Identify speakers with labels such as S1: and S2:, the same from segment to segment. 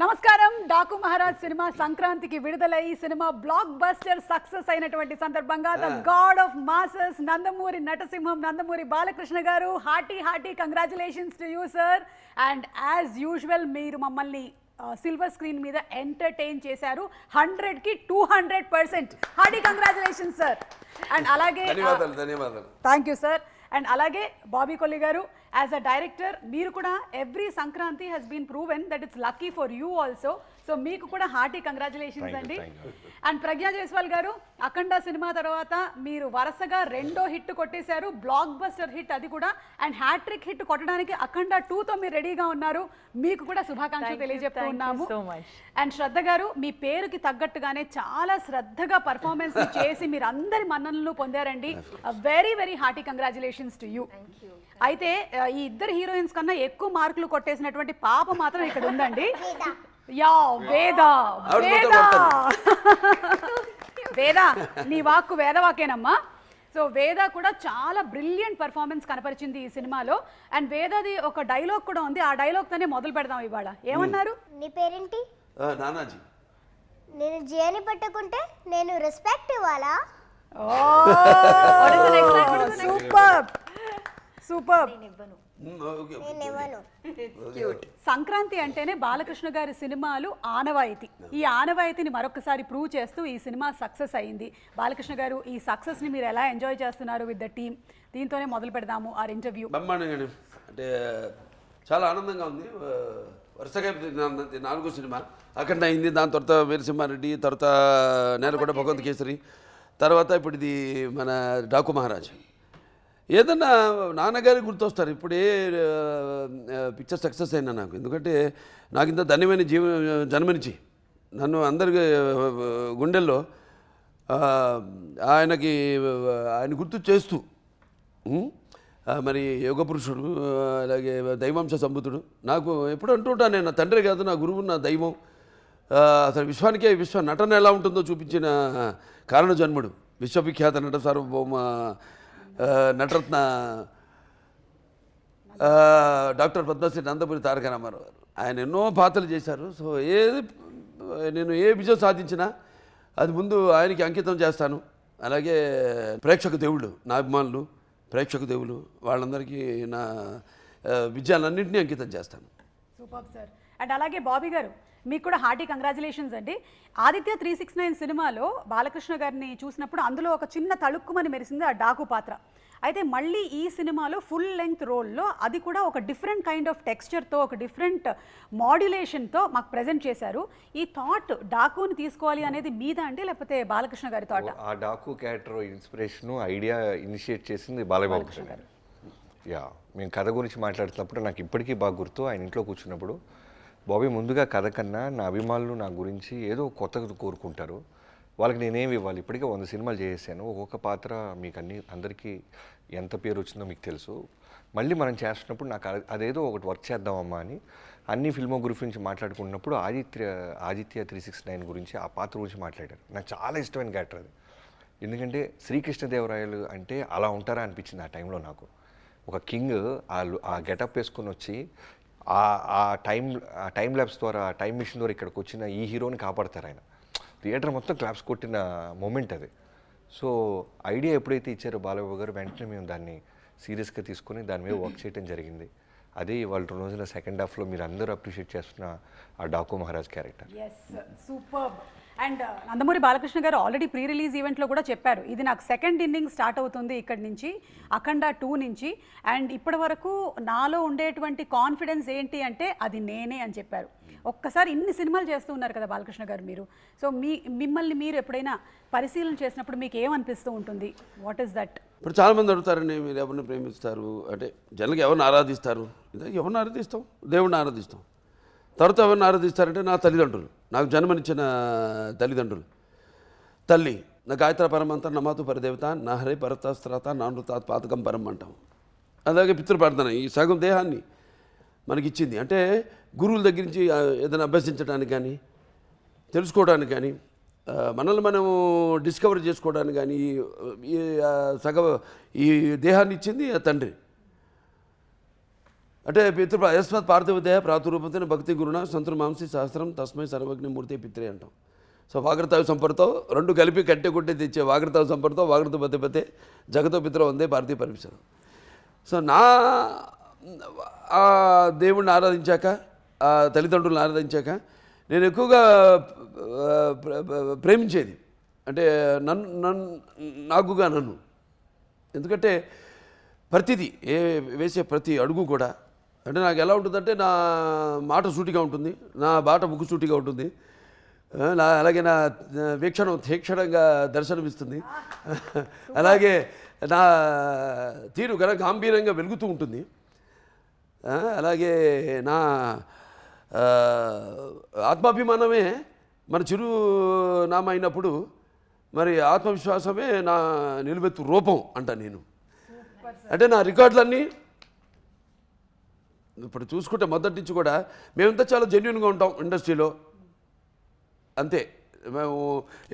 S1: నమస్కారం. డాకు మహారాజ్ సినిమా సంక్రాంతికి విడుదలై సినిమా బ్లాక్ బస్టర్ సక్సెస్ అయినటువంటి సందర్భంగా the god of masses Nandamuri నటసింహం Nandamuri Balakrishna గారు hearty congratulations to you sir. And as usual మీరు మమ్మల్ని సిల్వర్ స్క్రీన్ మీద ఎంటర్టైన్ చేశారు 100కి 200%. Hearty congratulations sir. అండ్ అలాగే
S2: ధన్యవాదాలు.
S1: Thank you sir. అండ్ అలాగే బాబీ కొల్లి గారు యాజ్ అ డైరెక్టర్ మీరు కూడా every Sankranti has been proven that it's lucky for you also. So మీకు కూడా హార్టీ కంగ్రాచులేషన్స్ అండి. అండ్ ప్రజ్ఞా జైస్వాల్ గారు అఖండ సినిమా తర్వాత మీరు వరుసగా 2వ హిట్ కొట్టేశారు, బ్లాక్ బస్టర్ హిట్ అది కూడా. అండ్ హ్యాట్రిక్ హిట్ కొట్టడానికి అఖండ 2తో మీరు రెడీగా ఉన్నారు. మీకు కూడా శుభాకాంక్షలు తెలియజెప్తూ ఉన్నాము. అండ్ శ్రద్ధ గారు మీ పేరుకి తగ్గట్టుగానే చాలా శ్రద్ధగా పర్ఫార్మెన్స్ చేసి మీరు అందరి మన్ననలు పొందారండి. Very very hearty congratulations to you. అయితే ఈ ఇద్దరు హీరోయిన్స్ కన్నా ఎక్కువ మార్కులు కొట్టేసినటువంటి పాప మాత్రం ఇక్కడ ఉందండి. యా వేద వేద నీ వాక్కు వేదవాకేనమ్మా. సో వేద కూడా చాలా బ్రిలియంట్ పర్ఫార్మెన్స్ కనపరిచింది ఈ సినిమాలో. అండ్ వేదది ఒక డైలాగ్ కూడా ఉంది, ఆ డైలాగ్ తోనే మొదలు పెడదాం ఇవాళ. ఏమన్నారు?
S3: నీ పేరేంటి?
S2: నానాజీ.
S3: నేను జేని పట్టుకుంటే నేను రెస్పెక్ట్ ఇవ్వాలా?
S1: Super super. సంక్రాంతి అంటేనే బాలకృష్ణ గారి సినిమాలు ఆనవాయితీ. ఈ ఆనవాయితీని మరొకసారి ప్రూవ్ చేస్తూ ఈ సినిమా సక్సెస్ అయింది. బాలకృష్ణ గారు ఈ సక్సెస్ని మీరు ఎలా ఎంజాయ్ చేస్తున్నారు విత్ ద టీమ్? దీంతోనే మొదలు పెడదాము ఆర్ ఇంటర్వ్యూ.
S2: బ్రహ్మాండంగా అంటే చాలా ఆనందంగా ఉంది. వరుసగా 4వ సినిమా అఖండ అయింది, దాని తర్వాత వీరసింహారెడ్డి, తర్వాత నేలకొండ భగవంత్ కేసరి, తర్వాత ఇప్పుడు ఇది మన డాకు మహారాజ్. ఏదన్నా నాన్నగారికి గుర్తొస్తారు. ఇప్పుడే పిక్చర్ సక్సెస్ అయినా నాకు, ఎందుకంటే నాకు ఇంత ధన్యమైన జన్మనిచ్చి నన్ను అందరి గుండెల్లో ఆయన గుర్తు చేస్తూ మరి యోగ పురుషుడు, అలాగే దైవాంశ సంబుతుడు. నాకు ఎప్పుడు అంటుంటాను, నేను నా తండ్రి కాదు, నా గురువు, నా దైవం. అసలు విశ్వానికే నటన ఎలా ఉంటుందో చూపించిన కారణ జన్ముడు, విశ్వవిఖ్యాత నట సార్వభౌమ నటరత్న డాక్టర్ పద్మశ్రీ నందమూరి తారక రామారావు గారు. ఆయన ఎన్నో పాత్రలు చేశారు. సో నేను ఏ విజయం సాధించినా అది ముందు ఆయనకి అంకితం చేస్తాను. అలాగే ప్రేక్షక దేవుళ్ళు, నా అభిమానులు, ప్రేక్షక దేవులు, వాళ్ళందరికీ నా విజయాలన్నింటినీ అంకితం చేస్తాను.
S1: Super sir. అండ్ అలాగే బాబీ గారు మీకు కూడా హార్టీ కంగ్రాచులేషన్స్ అండి. ఆదిత్య 369 సినిమాలో బాలకృష్ణ గారిని చూసినప్పుడు అందులో ఒక చిన్న తళుక్కుమని మెరిసింది ఆ డాకు పాత్ర. అయితే మళ్ళీ ఈ సినిమాలో ఫుల్ లెంగ్త్ రోల్లో అది కూడా ఒక డిఫరెంట్ కైండ్ ఆఫ్ టెక్స్చర్తో, ఒక డిఫరెంట్ మాడ్యులేషన్తో మాకు ప్రజెంట్ చేశారు. ఈ థాట్ డాకుని తీసుకోవాలి అనేది మీద అంటే లేకపోతే బాలకృష్ణ గారి థాట్?
S4: ఆ Daaku character inspiration idea initiate చేసింది బాలకృష్ణ గారు. యా, మేము కథ గురించి మాట్లాడుతున్నప్పుడు నాకు ఇప్పటికీ బాగా గుర్తు. ఆయన ఇంట్లో కూర్చున్నప్పుడు, బాబీ ముందుగా కథ కన్నా నా అభిమానులు నా గురించి ఏదో కొత్తగా కోరుకుంటారు, వాళ్ళకి నేనేమి ఇవ్వాలి? ఇప్పటికే 100 సినిమాలు చేసాను, ఒక్కొక్క పాత్ర మీకు అందరికీ ఎంత పేరు వచ్చిందో మీకు తెలుసు. మళ్ళీ మనం చేస్తున్నప్పుడు నాకు అదేదో ఒకటి వర్క్ చేద్దామమ్మా అని అన్ని ఫిల్మోగ్రఫీ నుంచి మాట్లాడుకున్నప్పుడు ఆదిత్య 369 గురించి, ఆ పాత్ర గురించి మాట్లాడారు. నాకు చాలా ఇష్టమైన క్యారెక్టర్ అది. ఎందుకంటే శ్రీకృష్ణదేవరాయలు అంటే అలా ఉంటారా అనిపించింది ఆ టైంలో నాకు. ఒక కింగ్ ఆ గెటప్ వేసుకొని వచ్చి ఆ టైం ల్యాబ్స్ ద్వారా, టైం మిషన్ ద్వారా ఇక్కడికి వచ్చిన ఈ హీరోని కాపాడతారు ఆయన. థియేటర్ మొత్తం క్లాప్స్ కొట్టిన మూమెంట్ అది. సో ఐడియా ఎప్పుడైతే ఇచ్చారో బాలబాబు గారు, వెంటనే మేము దాన్ని సీరియస్గా తీసుకొని దాని మీద వర్క్ చేయడం జరిగింది. అదే ఇవాళ 2 రోజుల సెకండ్ హాఫ్లో మీరు అందరూ అప్రిషియేట్ చేస్తున్న ఆ Daaku Maharaj character.
S1: Super. And Nandamuri Balakrishna గారు ఆల్రెడీ ప్రీ రిలీజ్ ఈవెంట్లో కూడా చెప్పారు, ఇది నాకు సెకండ్ ఇన్నింగ్ స్టార్ట్ అవుతుంది ఇక్కడి నుంచి, అఖండ 2 నుంచి. అండ్ ఇప్పటి వరకు నాలో ఉండేటువంటి కాన్ఫిడెన్స్ ఏంటి అంటే అది నేనే అని చెప్పారు. ఒక్కసారి ఇన్ని సినిమాలు చేస్తూ ఉన్నారు కదా బాలకృష్ణ గారు మీరు. సో మిమ్మల్ని మీరు ఎప్పుడైనా పరిశీలన చేసినప్పుడు మీకు ఏమనిపిస్తూ ఉంటుంది? What is that?
S2: ఇప్పుడు చాలామంది అడుగుతారండి, మీరు ఎవరిని ప్రేమిస్తారు అంటే, జనరల్గా ఎవరిని ఆరాధిస్తారు? ఎవరిని ఆరాధిస్తాం? దేవుడిని ఆరాధిస్తాం. తర్వాత ఎవరిని ఆరాధిస్తారంటే నా తల్లిదండ్రులు, నాకు జన్మనిచ్చిన తల్లిదండ్రులు. తల్లి నా గాయత్ర పరమంతా నమాతు పరిదేవత, నా హరే పరతాస్త్రాత, నానృతాత్ పాతకం పరం అంటాం. అలాగే పితృప్రార్థన, ఈ సగం దేహాన్ని మనకిచ్చింది. అంటే గురువుల దగ్గర నుంచి ఏదైనా అభ్యసించడానికి కానీ, తెలుసుకోవడానికి కానీ, మనల్ని మనము డిస్కవర్ చేసుకోవడానికి కానీ ఈ దేహాన్ని ఇచ్చింది తండ్రి. అంటే యస్మత్ పార్థివదేహ ప్రాతురూపతేన భక్తి గురుణ సంతుర్ మాంసి సహస్రం తస్మై సర్వజ్ఞ మూర్తి పిత్రే అంటాం. సో వాగ్రతావి సంపర్తో రెండు కలిపి కట్టె కొట్టి తెచ్చే వాగ్రతావి సంపర్తో వాగ్రత పతే జగతో పిత్ర వందే పార్థివ పరమేశ్వరం. సో ఆ దేవుణ్ణి ఆరాధించాక, ఆ తల్లిదండ్రులను ఆరాధించాక నేను ఎక్కువగా ప్రేమించేది అంటే నాకుగా నన్ను. ఎందుకంటే ప్రతిదీ వేసే ప్రతి అడుగు కూడా అంటే నాకు ఎలా ఉంటుందంటే నా మాట సూటిగా ఉంటుంది, నా బాట ముక్కు సూటిగా ఉంటుంది, అలాగే నా వీక్షణం తీక్షణంగా దర్శనమిస్తుంది, అలాగే నా తీరు గాంభీర్యంగా వెలుగుతూ ఉంటుంది, అలాగే నా ఆత్మాభిమానమే మన చిరునామా అయినప్పుడు మరి ఆత్మవిశ్వాసమే నా నిలువెత్తు రూపం అంట నేను. అంటే నా రికార్డులన్నీ ఇప్పుడు చూసుకుంటే మొదటి నుంచి కూడా మేమంతా చాలా జెన్యున్గా ఉంటాం ఇండస్ట్రీలో, అంతే. మేము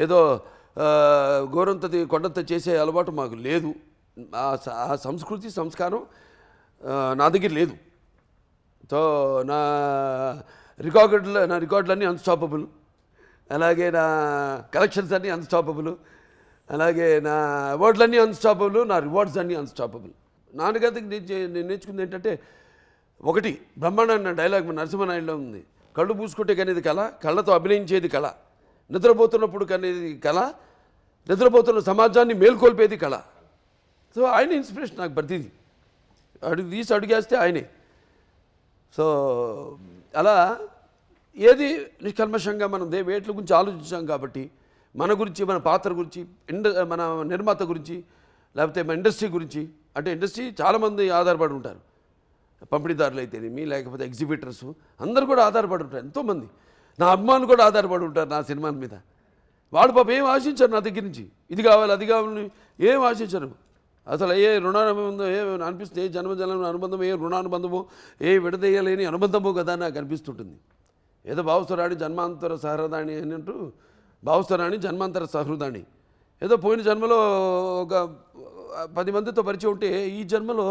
S2: ఏదో గోరంతది కొండంత చేసే అలవాటు మాకు లేదు. ఆ సంస్కృతి సంస్కారం నా దగ్గర లేదు. సో నా రికార్డులన్నీ అన్స్టాపబుల్, అలాగే నా కలెక్షన్స్ అన్నీ అన్స్టాపబుల్, అలాగే నా అవార్డులన్నీ అన్స్టాపబుల్, నా రివార్డ్స్ అన్నీ అన్స్టాపబుల్. నాన్నగారికి నేను నేర్చుకుంది ఏంటంటే ఒకటి బ్రహ్మాండ డైలాగ్ మన నరసింహనాయుడులో ఉంది, కళ్ళు పూసుకుంటే కనేది కళ, కళ్ళతో అభినయించేది కళ, నిద్రపోతున్నప్పుడు కనేది కళ, నిద్రపోతున్న సమాజాన్ని మేల్కొల్పేది కళ. సో ఆయన ఇన్స్పిరేషన్ నాకు ప్రతిదీ అడుగేస్తే ఆయనే. సో అలా ఏది నిష్కల్మషంగా మనం వేట్ల గురించి ఆలోచించాం కాబట్టి మన గురించి, మన పాత్ర గురించి, మన నిర్మాత గురించి, లేకపోతే మన ఇండస్ట్రీ గురించి. అంటే ఇండస్ట్రీ చాలామంది ఆధారపడి ఉంటారు, పంపిణీదారులు అయితేనేమి, లేకపోతే ఎగ్జిబిటర్స్ అందరూ కూడా ఆధారపడి ఉంటారు. ఎంతోమంది నా అభిమానులు కూడా ఆధారపడి ఉంటారు నా సినిమాల మీద. వాడు పాప ఏం ఆశించారు నా దగ్గర నుంచి, ఇది కావాలి అది కావాలని ఏం ఆశించరు. అసలు ఏ రుణానుబంధం ఏ అనిపిస్తుంది, ఏ జన్మజన్మ అనుబంధం, ఏ రుణానుబంధమో, ఏ విడదీయలేని అనుబంధమో కదా నాకు అనిపిస్తుంటుంది. ఏదో భావస్వరాణి జన్మాంతర సహృదాణి అని అంటూ, భావస్వరాణి జన్మాంతర సహృదాణి. ఏదో పోయిన జన్మలో ఒక 10 మందితో పరిచయం ఉంటే ఈ జన్మలో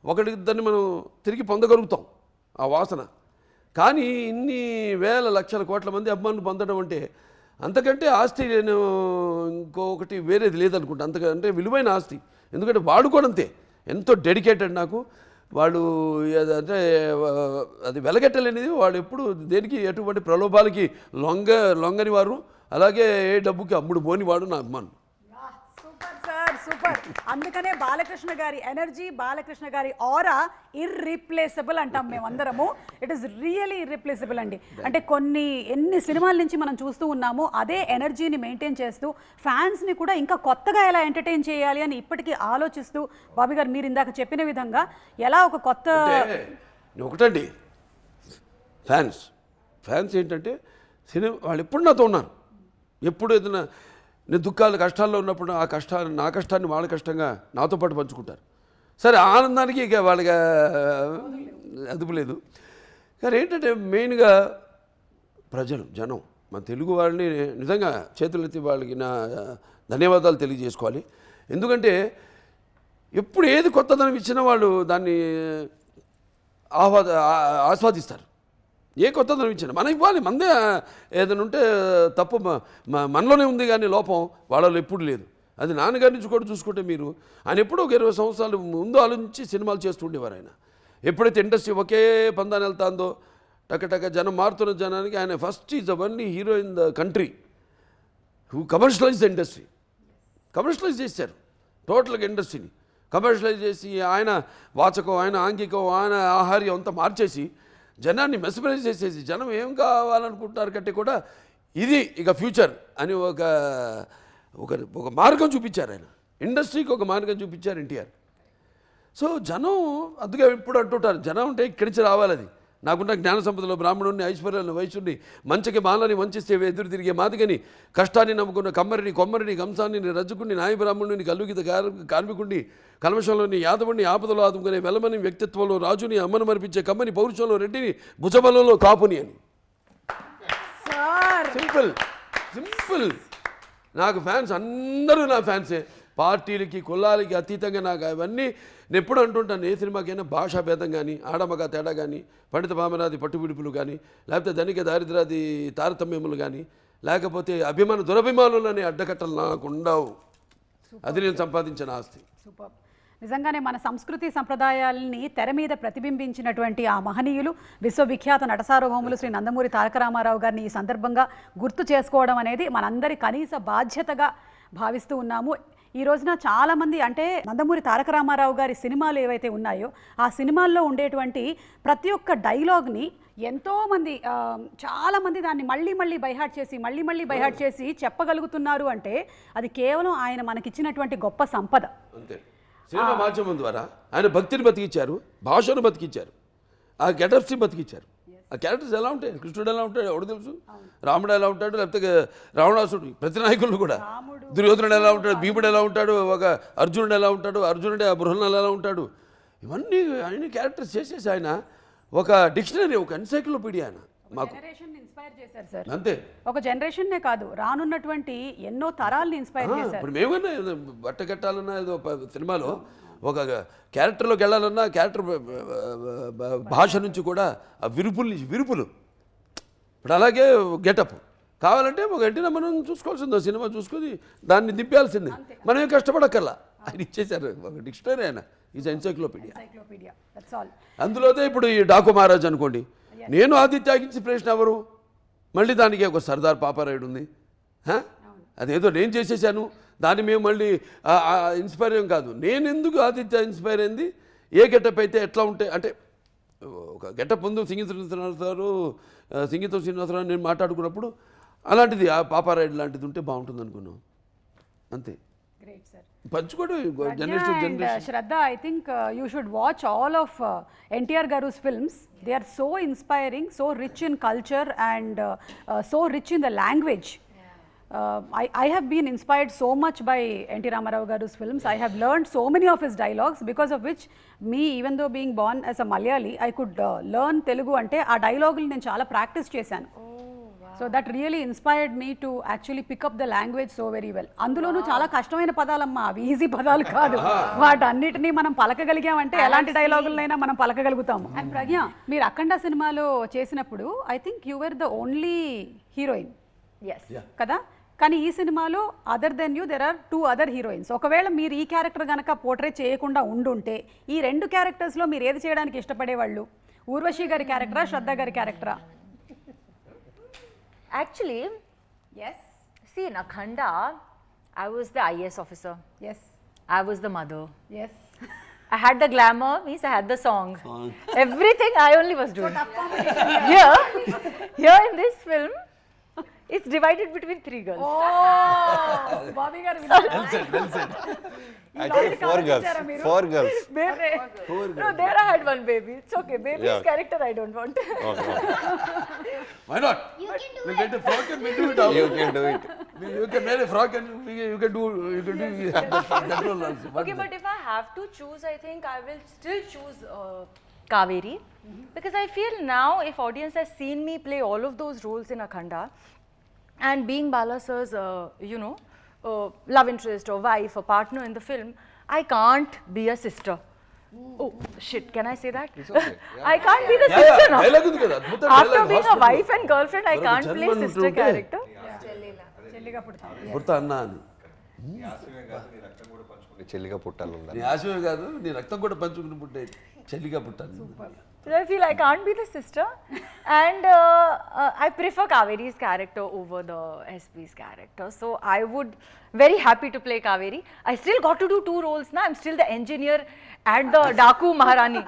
S2: ఒకటిద్దరిని మనం తిరిగి పొందగలుగుతాం ఆ వాసన. కానీ ఇన్ని వేల లక్షల కోట్ల మంది అభిమానులు పొందడం అంటే అంతకంటే ఆస్తి నేను ఇంకొకటి వేరేది లేదనుకుంటా. అంతకంటే విలువైన ఆస్తి. ఎందుకంటే వాడు కూడా అంతే ఎంతో డెడికేటెడ్ నాకు. వాళ్ళు అంటే అది వెలగట్టలేనిది. వాడు ఎప్పుడు దేనికి ఎటువంటి ప్రలోభాలకి లొంగని వారు, అలాగే ఏ డబ్బుకి అమ్ముడు పోని వాడు నా అభిమానులు.
S1: సూపర్. అందుకనే బాలకృష్ణ గారి ఎనర్జీ, బాలకృష్ణ గారి ఆరా ఇర్రీప్లేసబుల్ అంటాం మేమందరము. ఇట్ ఈస్ రియలీ ఇర్రీప్లేసబుల్ అండి. అంటే ఎన్ని సినిమాల నుంచి మనం చూస్తూ ఉన్నాము అదే ఎనర్జీని మెయింటైన్ చేస్తూ ఫ్యాన్స్ని కూడా ఇంకా కొత్తగా ఎలా ఎంటర్టైన్ చేయాలి అని ఇప్పటికీ ఆలోచిస్తూ, బాబీ గారు మీరు ఇందాక చెప్పిన విధంగా ఎలా ఒక కొత్త
S2: ఒకటండి ఫ్యాన్స్ ఏంటంటే సినిమా వాళ్ళు ఎప్పుడు నాతో ఉన్నారు. ఎప్పుడు ఏదైనా నేను దుఃఖాలు కష్టాల్లో ఉన్నప్పుడు నా కష్టాన్ని వాళ్ళ కష్టంగా నాతో పాటు పంచుకుంటారు. సరే ఆనందానికి ఇక వాళ్ళకి అదుపు లేదు. కానీ ఏంటంటే మెయిన్గా జనం మన తెలుగు వాళ్ళని నిజంగా చేతులెత్తి వాళ్ళకి నా ధన్యవాదాలు తెలియజేసుకోవాలి. ఎందుకంటే ఎప్పుడు ఏది కొత్తదనం ఇచ్చినా వాళ్ళు దాన్ని ఆస్వాదిస్తారు. ఏ కొత్తదనం ఇచ్చినా మనం ఇవ్వాలి. మందే ఏదైనా ఉంటే తప్పు మనలోనే ఉంది, కానీ లోపం వాళ్ళలో ఎప్పుడు లేదు. అది నాన్నగారి నుంచి కూడా చూసుకుంటే మీరు ఆయన ఎప్పుడూ ఒక 20 సంవత్సరాలు ముందు ఆలోచించి సినిమాలు చేస్తుండేవారు. ఆయన ఎప్పుడైతే ఇండస్ట్రీ ఒకే పందాన్ని వెళ్తాందో టక జనం మారుతున్న జనానికి ఆయన first is the only hero in the country who commercialise the industry. Commercialise చేశారు టోటల్గా ఇండస్ట్రీని. కమర్షియలైజ్ చేసి ఆయన వాచకం, ఆయన ఆంగికం, ఆయన ఆహార్యం అంతా మార్చేసి జనాన్ని మెస్మరైజ్ చేసేసి జనం ఏం కావాలనుకుంటున్నారు కంటే కూడా ఇది ఇక ఫ్యూచర్ అని ఒక మార్గం చూపించారు ఆయన. ఇండస్ట్రీకి ఒక మార్గం చూపించారు ఎన్టీఆర్. సో జనం అందుకే ఇప్పుడు అంటుంటారు జనం అంటే ఇక్కడి నుంచి రావాలి. అది నాకున్న జ్ఞాన సంపదలో బ్రాహ్మణుడిని, ఐశ్వర్యాన్ని, వైశ్యుడిని, మంచికి మాలని వంచిస్తే ఎదురు తిరిగే మాదిగని, కష్టాన్ని నమ్ముకున్న కమ్మరిని, కొమ్మరిని, కంసాన్ని, రజ్జుకుని, నాయ బ్రాహ్మణుని, కల్లుగిత కార్మికుడిని, కల్మషంలోని యాదవుడిని, ఆపదలో ఆదుకునే వెలమని, వ్యక్తిత్వంలో రాజుని, అమ్మను మరిపించే కమ్మని, పౌరుషంలో రెడ్డిని, భుజబలంలో కాపుని అని. సింపుల్. నాకు ఫ్యాన్స్ అందరూ నా ఫ్యాన్సే. పార్టీలకి కులాలకి అతీతంగా నాకు అవన్నీ నేను ఎప్పుడు అంటుంటాను, ఏ సినిమాకైనా భాషా భేదం కానీ, ఆడమగ తేడా కానీ, పండిత పామరాది పట్టువిడుపులు కానీ, లేకపోతే ధనిక దారిద్రాది తారతమ్యములు కానీ, లేకపోతే అభిమాన దురభిమానులని అడ్డకట్టలు నాకు ఉండవు. అది నేను సంపాదించిన ఆస్తి.
S1: సూపర్. నిజంగానే మన సంస్కృతి సంప్రదాయాలని తెర మీద ప్రతిబింబించినటువంటి ఆ మహనీయులు విశ్వవిఖ్యాత నటసార్వభౌములు శ్రీ నందమూరి తారక రామారావు గారిని ఈ సందర్భంగా గుర్తు చేసుకోవడం అనేది మనందరి కనీస బాధ్యతగా భావిస్తూ ఉన్నాము. ఈ రోజున చాలామంది అంటే నందమూరి తారక రామారావు గారి సినిమాలు ఏవైతే ఉన్నాయో ఆ సినిమాల్లో ఉండేటువంటి ప్రతి ఒక్క డైలాగ్ని ఎంతోమంది చాలామంది దాన్ని మళ్ళీ బైహార్ట్ చేసి చెప్పగలుగుతున్నారు అంటే అది కేవలం ఆయన మనకిచ్చినటువంటి గొప్ప సంపద.
S2: అంతే. సినిమా మాధ్యమం ద్వారా ఆయన భక్తిని బతికిచ్చారు, భాషను బతికిచ్చారు, ఆ గెటప్స్ని బతికిచ్చారు. ఆ క్యారెక్టర్స్ ఎలా ఉంటాయి, కృష్ణుడు ఎలా ఉంటాడు ఎవడు తెలుసు, రాముడు ఎలా ఉంటాడు, లేకపోతే రావణాసుడు, ప్రతి నాయకులు కూడా, దుర్యోధనుడు ఎలా ఉంటాడు, భీముడు ఎలా ఉంటాడు, ఒక అర్జునుడు ఎలా ఉంటాడు, అర్జునుడే ఆ బృహన్నలు ఎలా ఉంటాడు, ఇవన్నీ ఆయన క్యారెక్టర్స్ చేసేసి ఆయన ఒక డిక్షనరీ, ఒక ఎన్సైక్లోపీడియా ఆయన మాకు
S1: ఇన్స్పైర్ చేశారు సార్.
S2: అంతే.
S1: ఒక జనరేషన్నే కాదు, రానున్నటువంటి ఎన్నో తరాల్ని ఇన్స్పైర్ చేశారు.
S2: ఇప్పుడు మేమన్నా బట్ట కట్టాలన్నా ఏదో సినిమాలో ఒక క్యారెక్టర్లోకి వెళ్ళాలన్నా క్యారెక్టర్ భాష నుంచి కూడా ఆ విరుపులు ఇప్పుడు అలాగే గెటప్ కావాలంటే ఒక గంటనే మనం చూసుకోవాల్సిందో, సినిమా చూసుకొని దాన్ని దింపాల్సిందే, మనమే కష్టపడక్కర్లా. ఆయన ఇచ్చేశారు ఒక డిక్షనరీ, ఆయన ఈజ్ ఎన్సైక్లోపీడియా. అందులోనే ఇప్పుడు ఈ డాకు మహారాజ్ అనుకోండి, నేను ఆదిత్యకి ఇన్స్పిరేషన్ ఎవరు, మళ్ళీ దానికి ఒక సర్దార్ పాపారాయుడు ఉంది, అదేదో నేను చేసేసాను దాన్ని మేము మళ్ళీ ఇన్స్పైర్ ఏం కాదు. నేను ఎందుకు ఆదిత్య ఇన్స్పైర్ అయింది, ఏ గెటప్ అయితే ఎట్లా ఉంటే అంటే ఒక గెటప్ ముందు సంగీతం శ్రీనివాసరావు నేను మాట్లాడుకున్నప్పుడు అలాంటిది ఆ పాపారాయుడు లాంటిది ఉంటే బాగుంటుంది అనుకున్నాం. అంతే. పంచుకోవడం generation.
S1: Shraddha, I think you should watch all of NTR Garu's films. They are so inspiring, so rich in culture and so rich in the language. I have been inspired so much by NT Ramarao Garu's films. I have learned so many of his dialogues, because of which me, even though being born as a Malayali, I could learn Telugu ante aa dialogue ni nenu chaala practice chesanu. So that really inspired me to actually pick up the language so very well. అందులోనూ చాలా కష్టమైన పదాలమ్మా, అవి easy పదాలు కాదు. వాటన్నిటినీ మనం పలకగలిగామంటే ఎలాంటి డైలాగులైనా మనం పలకగలుగుతాము. అండ్ ప్రజ్ఞ, మీరు అఖండ సినిమాలో చేసినప్పుడు I think you were the only heroine కదా, కానీ ఈ సినిమాలో other than you there are 2 other heroines. ఒకవేళ మీరు ఈ క్యారెక్టర్ కనుక పోర్ట్రే చేయకుండా ఉండుంటే ఈ 2 క్యారెక్టర్స్లో మీరు ఏది చేయడానికి ఇష్టపడేవాళ్ళు? ఊర్వశి గారి క్యారెక్టరా, శ్రద్ధ గారి క్యారెక్టరా?
S5: Actually,
S1: yes.
S5: See, in Akhanda, I was the IAS officer.
S1: Yes.
S5: I was the mother.
S1: Yes.
S5: I had the glamour, means I had the song. Everything I only was doing.
S1: So tough competition.
S5: Here in this film, it's divided between 3 girls.
S1: Oh, Bobby garu.
S2: Well said.
S4: Actually, 4 girls. 4 girls.
S5: Baby. No, there I had one baby. It's okay. Baby's character I don't want.
S4: Okay.
S2: Why not?
S3: You can do
S2: We'll get a frock and we'll do it.
S4: You can do it.
S2: You can wear a frock and you can do that role also.
S5: Okay, but if I have to choose, I think I will still choose Kaveri. Because I feel now, if audience has seen me play all of those roles in Akhanda, and being Bala sir's, love interest or wife or partner in the film, I can't be a sister. Oh shit, can I say that?
S4: It's okay. Yeah.
S5: I can't be the sister now.
S2: Dialogue ఉంది కదా, అద్భుతం
S5: After
S2: dialogue,
S5: being a
S2: hospital.
S5: wife and girlfriend, I can't play
S2: జన్మను
S5: sister
S2: ఉంటుంటే
S5: character.
S1: చెల్లిగా పుడతాం.
S2: పుడతా అన్నా అని.
S4: చెల్లిగా పుట్టాలి.
S2: నీ ఆశమే కాదు, నీ రక్తం కూడా పంచుకుని పుట్టే చెల్లిగా పుట్టాను.
S5: So I feel I can't be the sister, and I prefer Kaveri's character over the SP's character. So I would very happy to play Kaveri. I still got to do 2 roles now. I'm still the engineer and the Daku Maharani.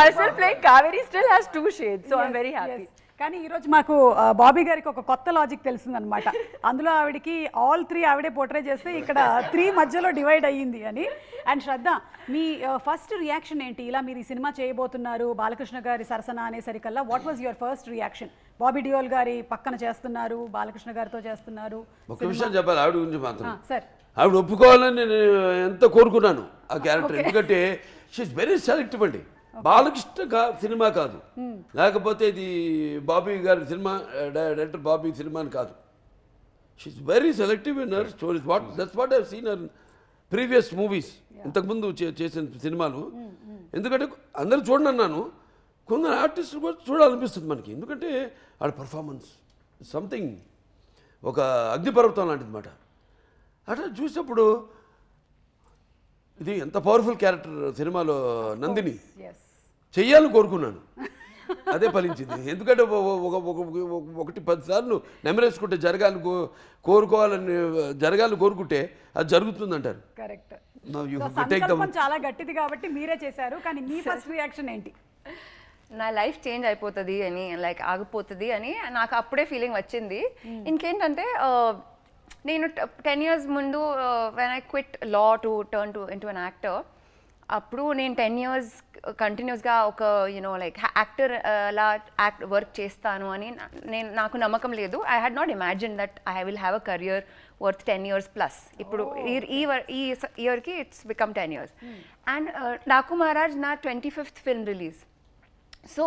S5: I still play Kaveri. Still has 2 shades, so I'm very happy.
S1: కానీ ఈరోజు మాకు బాబీ గారికి ఒక కొత్త logic తెలిసిందనమాట. అందులో ఆవిడకి all 3 ఆవిడే portray చేస్తే ఇక్కడ 3 మధ్యలో డివైడ్ అయ్యింది అని. అండ్ శ్రద్ధ, మీ ఫస్ట్ రియాక్షన్ ఏంటి? ఇలా మీరు ఈ సినిమా చేయబోతున్నారు, బాలకృష్ణ గారి సరసన అనేసరికల్లా what was your first reaction? Bobby Deol గారి పక్కన చేస్తున్నారు, బాలకృష్ణ గారితో చేస్తున్నారు.
S2: ఒక విషయం చెప్పాలి ఆవిడ గురించి మాత్రం.
S1: సార్,
S2: ఆవిడ ఒప్పుకోవాలని నేను ఎంత కోరుకున్నాను ఆ క్యారెక్టర్, ఎందుకంటే షీఈస్ వెరీ సెలెక్టివ్ అండి. బాలకృష్ణ సినిమా కాదు, లేకపోతే ఇది బాబీ గారి సినిమా, డైరెక్టర్ బాబీ సినిమా అని కాదు. She is very selective in her stories. That's what I seen her previous movies. ఇంతకుముందు చేసిన సినిమాలు. ఎందుకంటే అందరూ చూడండి అన్నాను, కొందరు ఆర్టిస్టులు కూడా చూడాలనిపిస్తుంది మనకి. ఎందుకంటే ఆడ పర్ఫార్మెన్స్ సంథింగ్ ఒక అగ్నిపర్వతం లాంటిది అన్నమాట. అట్లా చూసినప్పుడు ఇది ఎంత పవర్ఫుల్ క్యారెక్టర్ సినిమాలో నందిని చెయ్యాలని కోరుకున్నాను. అదే ఫలించింది. ఎందుకంటే ఒకటి 10 సార్లు నెమరేసుకుంటే జరగాలని కోరుకుంటే అది జరుగుతుందంటారు.
S1: కరెక్ట్. చాలా గట్టిది కాబట్టి మీరే చేశారు. కానీ మీ ఫస్ట్ రియాక్షన్ ఏంటి?
S5: నా లైఫ్ చేంజ్ అయిపోతుంది అని, లైక్ ఆగిపోతుంది అని నాకు అప్పుడే ఫీలింగ్ వచ్చింది. ఇంకేంటంటే నేను 10 years ముందు when I quit law to turn into an actor, అప్పుడు నేను 10 years కంటిన్యూస్గా ఒక లైక్ యాక్టర్ లా వర్క్ చేస్తాను అని నాకు నమ్మకం లేదు. I had not imagine that I will have a career worth 10 years plus. ఇప్పుడు ఈ ఇయర్కి it's become 10 years. And Daaku Maharaj నా 25th film release. So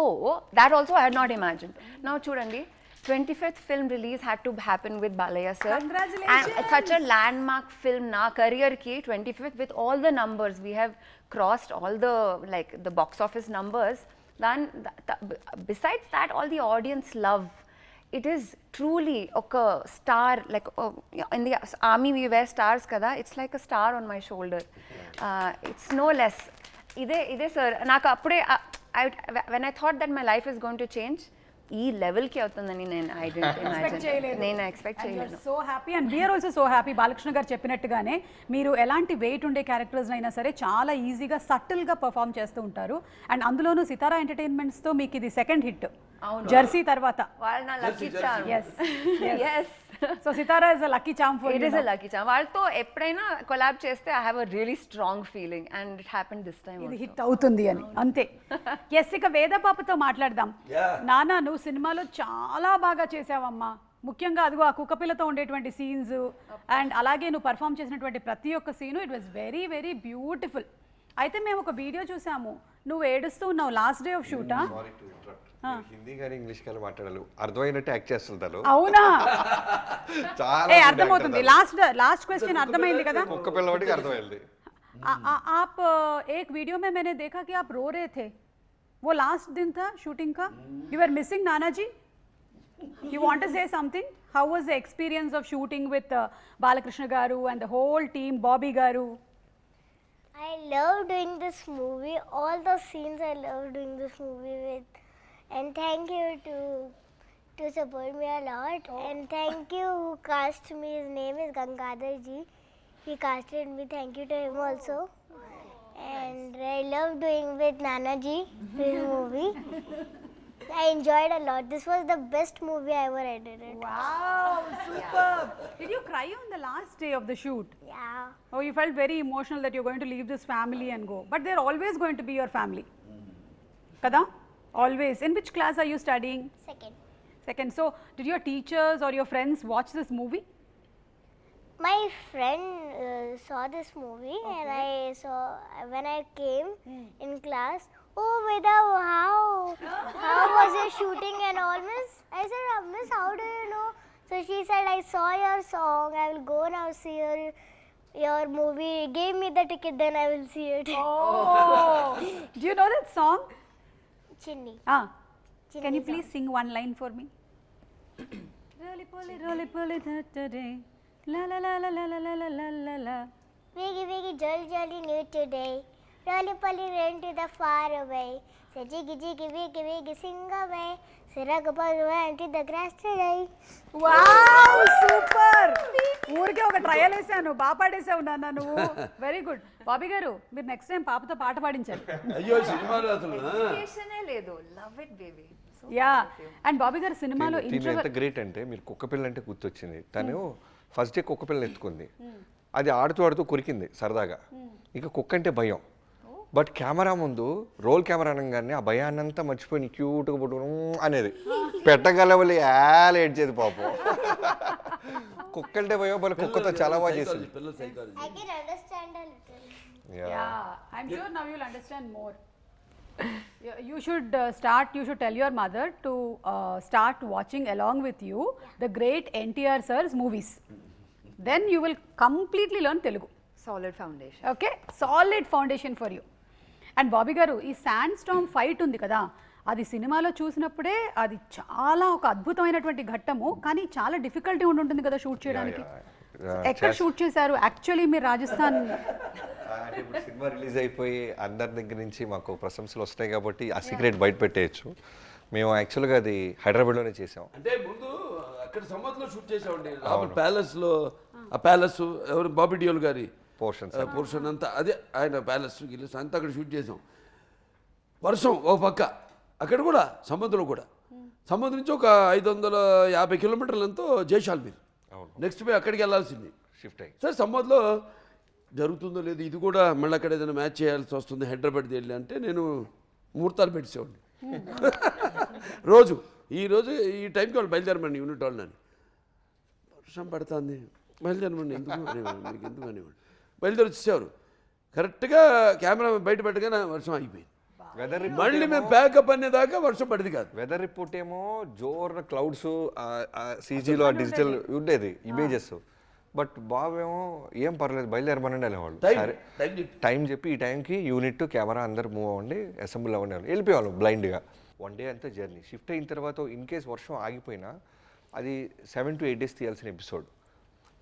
S5: that also I had not imagined. Now chudandi, 25th film release had to happen with Balaya sir.
S1: Congratulations!
S5: And it's such a landmark film na career ki 25th with all the numbers. We have crossed all the the box office numbers. Then besides that, all the audience love. It is truly a star, like in the army we wear stars kada. It's like a star on my shoulder. It's no less. Ide sir, naku appude when I thought that my life is going to change, ఈ లెవెల్కి అవుతుందని నేను expect చేయలేదు.
S1: So happy and we are also so happy. Balakrishna గారు చెప్పినట్టుగానే మీరు ఎలాంటి wait ఉండే క్యారెక్టర్స్ అయినా సరే చాలా ఈజీగా సటిల్గా పర్ఫామ్ చేస్తూ ఉంటారు. అండ్ అందులోనూ సితారా ఎంటర్టైన్మెంట్స్తో మీకు ఇది సెకండ్ హిట్ జెర్సీ తర్వాత.
S5: వాళ్ళు నా lucky charm. yes
S1: so Sitara is a lucky charm for you.
S5: It is a lucky charm. వాళ్ళతో ఎప్పుడైనా కొలాబ్ చేస్తే I have a really strong feeling and it happened this time.
S1: ఇది హిట్ అవుతుంది అని అంతే. ఎస్, ఇక వేద పాపతో మాట్లాడదాం. నానా, నువ్వు సినిమాలో చాలా బాగా చేసావమ్మా. ముఖ్యంగా అదిగో ఆ కుక్కపిల్లతో ఉండేటువంటి సీన్స్ అండ్ అలాగే నువ్వు పర్ఫామ్ చేసినటువంటి ప్రతి ఒక్క scene it was very very beautiful. అయితే మేము ఒక వీడియో చూసాము, నువ్వు ఏడుస్తూ ఉన్నావు లాస్ట్ డే ఆఫ్ షూటా?
S4: హిందీ కానీ ఇంగ్లీష్ కానీ మాట్లాడాలి, అర్థమైనట్టు యాక్ట్ చేస్తుంటారు.
S1: అవునా?
S4: చాలా
S1: అర్థమవుతుంది. లాస్ట్ క్వశ్చన్ అర్థమైంది కదా?
S4: ఒక్క పిల్లవాడికి అర్థమైంది.
S1: आप एक वीडियो में मैंने देखा कि आप रो रहे थे. वो लास्ट दिन था शूटिंग का. You were missing Nana ji. You want to say something? How was the experience of shooting with Balakrishna garu and the whole team, Bobby garu?
S3: I love doing this movie. All the scenes I love doing this movie with. And thank you to support me a lot. And thank you who cast me. His name is Gangadhar ji. He casted me. Thank you to him also. And I love doing with Nana ji this movie. I enjoyed a lot. This was the best movie I ever edited.
S1: Wow, superb. Did you cry on the last day of the shoot?
S3: Yeah.
S1: Oh, you felt very emotional that you're going to leave this family and go. But they're always going to be your family. Kada? Always. In which class are you studying? Second. So, did your teachers or your friends watch this movie?
S3: My friend saw this movie, okay. And I saw when I came in class. Oh, Veda, how was your shooting and all, miss? I said, miss, how do you know? So she said, I saw your song. I will go now see your movie. Give me the ticket, then I will see it.
S1: Oh, do you know that song?
S3: Chinni.
S1: Chinni. Can you please sing one line for me? Roly poly today. La la la la la la la la la la.
S3: Wiggy jolly new today. Roly poly ran to the far away. Say jiggy wiggy sing away. Say ragapal went to the grass today.
S1: Wow, super. ఊరికే ఒక trial వేసాను, బాగా పాడేసావు నాన్న నువ్వు. Very good. Bobby గారు, మీరు next time పాపతో పాట పాడించాలి.
S2: అయ్యో సినిమాలో అసలు
S5: లేదు. Love it baby.
S1: Yeah. And Bobby గారు సినిమాలో
S4: ఎంత గ్రేట్ అంటే, మీరు కుక్కపిల్ల అంటే గుర్తొచ్చింది. తను ఫస్ట్ డే కుక్కపిల్లని ఎత్తుకుంది, అది ఆడుతూ కొరికింది సరదాగా. ఇక కుక్క అంటే భయం. బట్ కెమెరా ముందు రోల్ కెమెరా అనగానే ఆ భయాన్నంతా మర్చిపోయి క్యూట్గా పుట్టు అనేది పెట్టగలవలి ఏడ్చేది పాపం. కుక్క అంటే భయం, బట్ కుక్కతో చాలా బాగా చేసింది.
S3: I can understand a little.
S1: Yeah, I'm sure now you'll understand more. You should you should tell your mother to start watching along with you the great NTR sir's movies. Then you will completely learn Telugu.
S5: Solid foundation.
S1: Okay solid foundation for you. And Bobby గారు ఈ sand storm fight ఉంది కదా, అది సినిమాలో చూసినప్పుడే అది చాలా ఒక అద్భుతమైనటువంటి ఘట్టము, కానీ చాలా డిఫికల్టీ ఉంటుంది కదా షూట్ చేయడానికి. ఎక్కడ షూట్ చేశారు యాక్చువల్లీ మీరు? రాజస్థాన్.
S4: అంటే ఇప్పుడు సినిమా రిలీజ్ అయిపోయి అందరి దగ్గర నుంచి మాకు ప్రశంసలు వస్తాయి కాబట్టి ఆ సీక్రెట్ బయట పెట్టేయచ్చు. మేము యాక్చువల్గా అది హైదరాబాద్లోనే చేసాం.
S2: అంటే ముందు అక్కడ సమ్మర్లో షూట్ చేసామండి, ప్యాలెస్లో. ఆ ప్యాలెస్ ఎవరు బాబీ డియోల్ గారి పోర్షన్ అంతా అదే, ఆయన ప్యాలెస్ గిల్లెస్ అంతా అక్కడ షూట్ చేసాం. వర్షం ఓ పక్క, అక్కడ కూడా సముద్రం కూడా, సముద్రం నుంచి ఒక 550 కిలోమీటర్లంతో జైషాల్మీర్. నెక్స్ట్ పోయి అక్కడికి వెళ్ళాల్సింది
S4: షిఫ్ట్ అయ్యి.
S2: సరే సమ్మర్లో జరుగుతుందో లేదు, ఇది కూడా మళ్ళీ అక్కడ ఏదైనా మ్యాచ్ చేయాల్సి వస్తుంది హైదరాబాద్కి వెళ్ళి అంటే నేను ముహూర్తాలు పెట్టేసేవాడిని. రోజు ఈ టైంకి వాళ్ళు బయలుదేరమండి యూనిట్ వాళ్ళని, వర్షం పడుతుంది బయలుదేరమండి, ఎందుకు అనేవాడు, మీకు ఎందుకు అనేవాడు. బయలుదేరి వచ్చేసేవారు. కరెక్ట్గా కెమెరా బయట పెట్టగానే వర్షం అయిపోయింది. మళ్ళీ మేము ప్యాకప్ అనేదాకా వర్షం పడింది కాదు.
S4: వెదర్ రిపోర్ట్ ఏమో జోర్ క్లౌడ్స్, సీజీలో డిజిటల్ ఉండేది ఇమేజెస్. బట్ బాబేమో ఏం పర్లేదు బయలుదేరమనండి అనేవాళ్ళు. సరే టైం చెప్పి ఈ టైంకి యూనిట్ కెమెరా అందరు మూవ్ అవ్వండి, అసెంబ్లీ అవ్వండి వెళ్ళిపోయేవాళ్ళు బ్లైండ్గా. 1 day అంతా జర్నీ. షిఫ్ట్ అయిన తర్వాత ఇన్ కేస్ వర్షం ఆగిపోయినా అది 7 to 8 days తీయాల్సిన ఎపిసోడ్.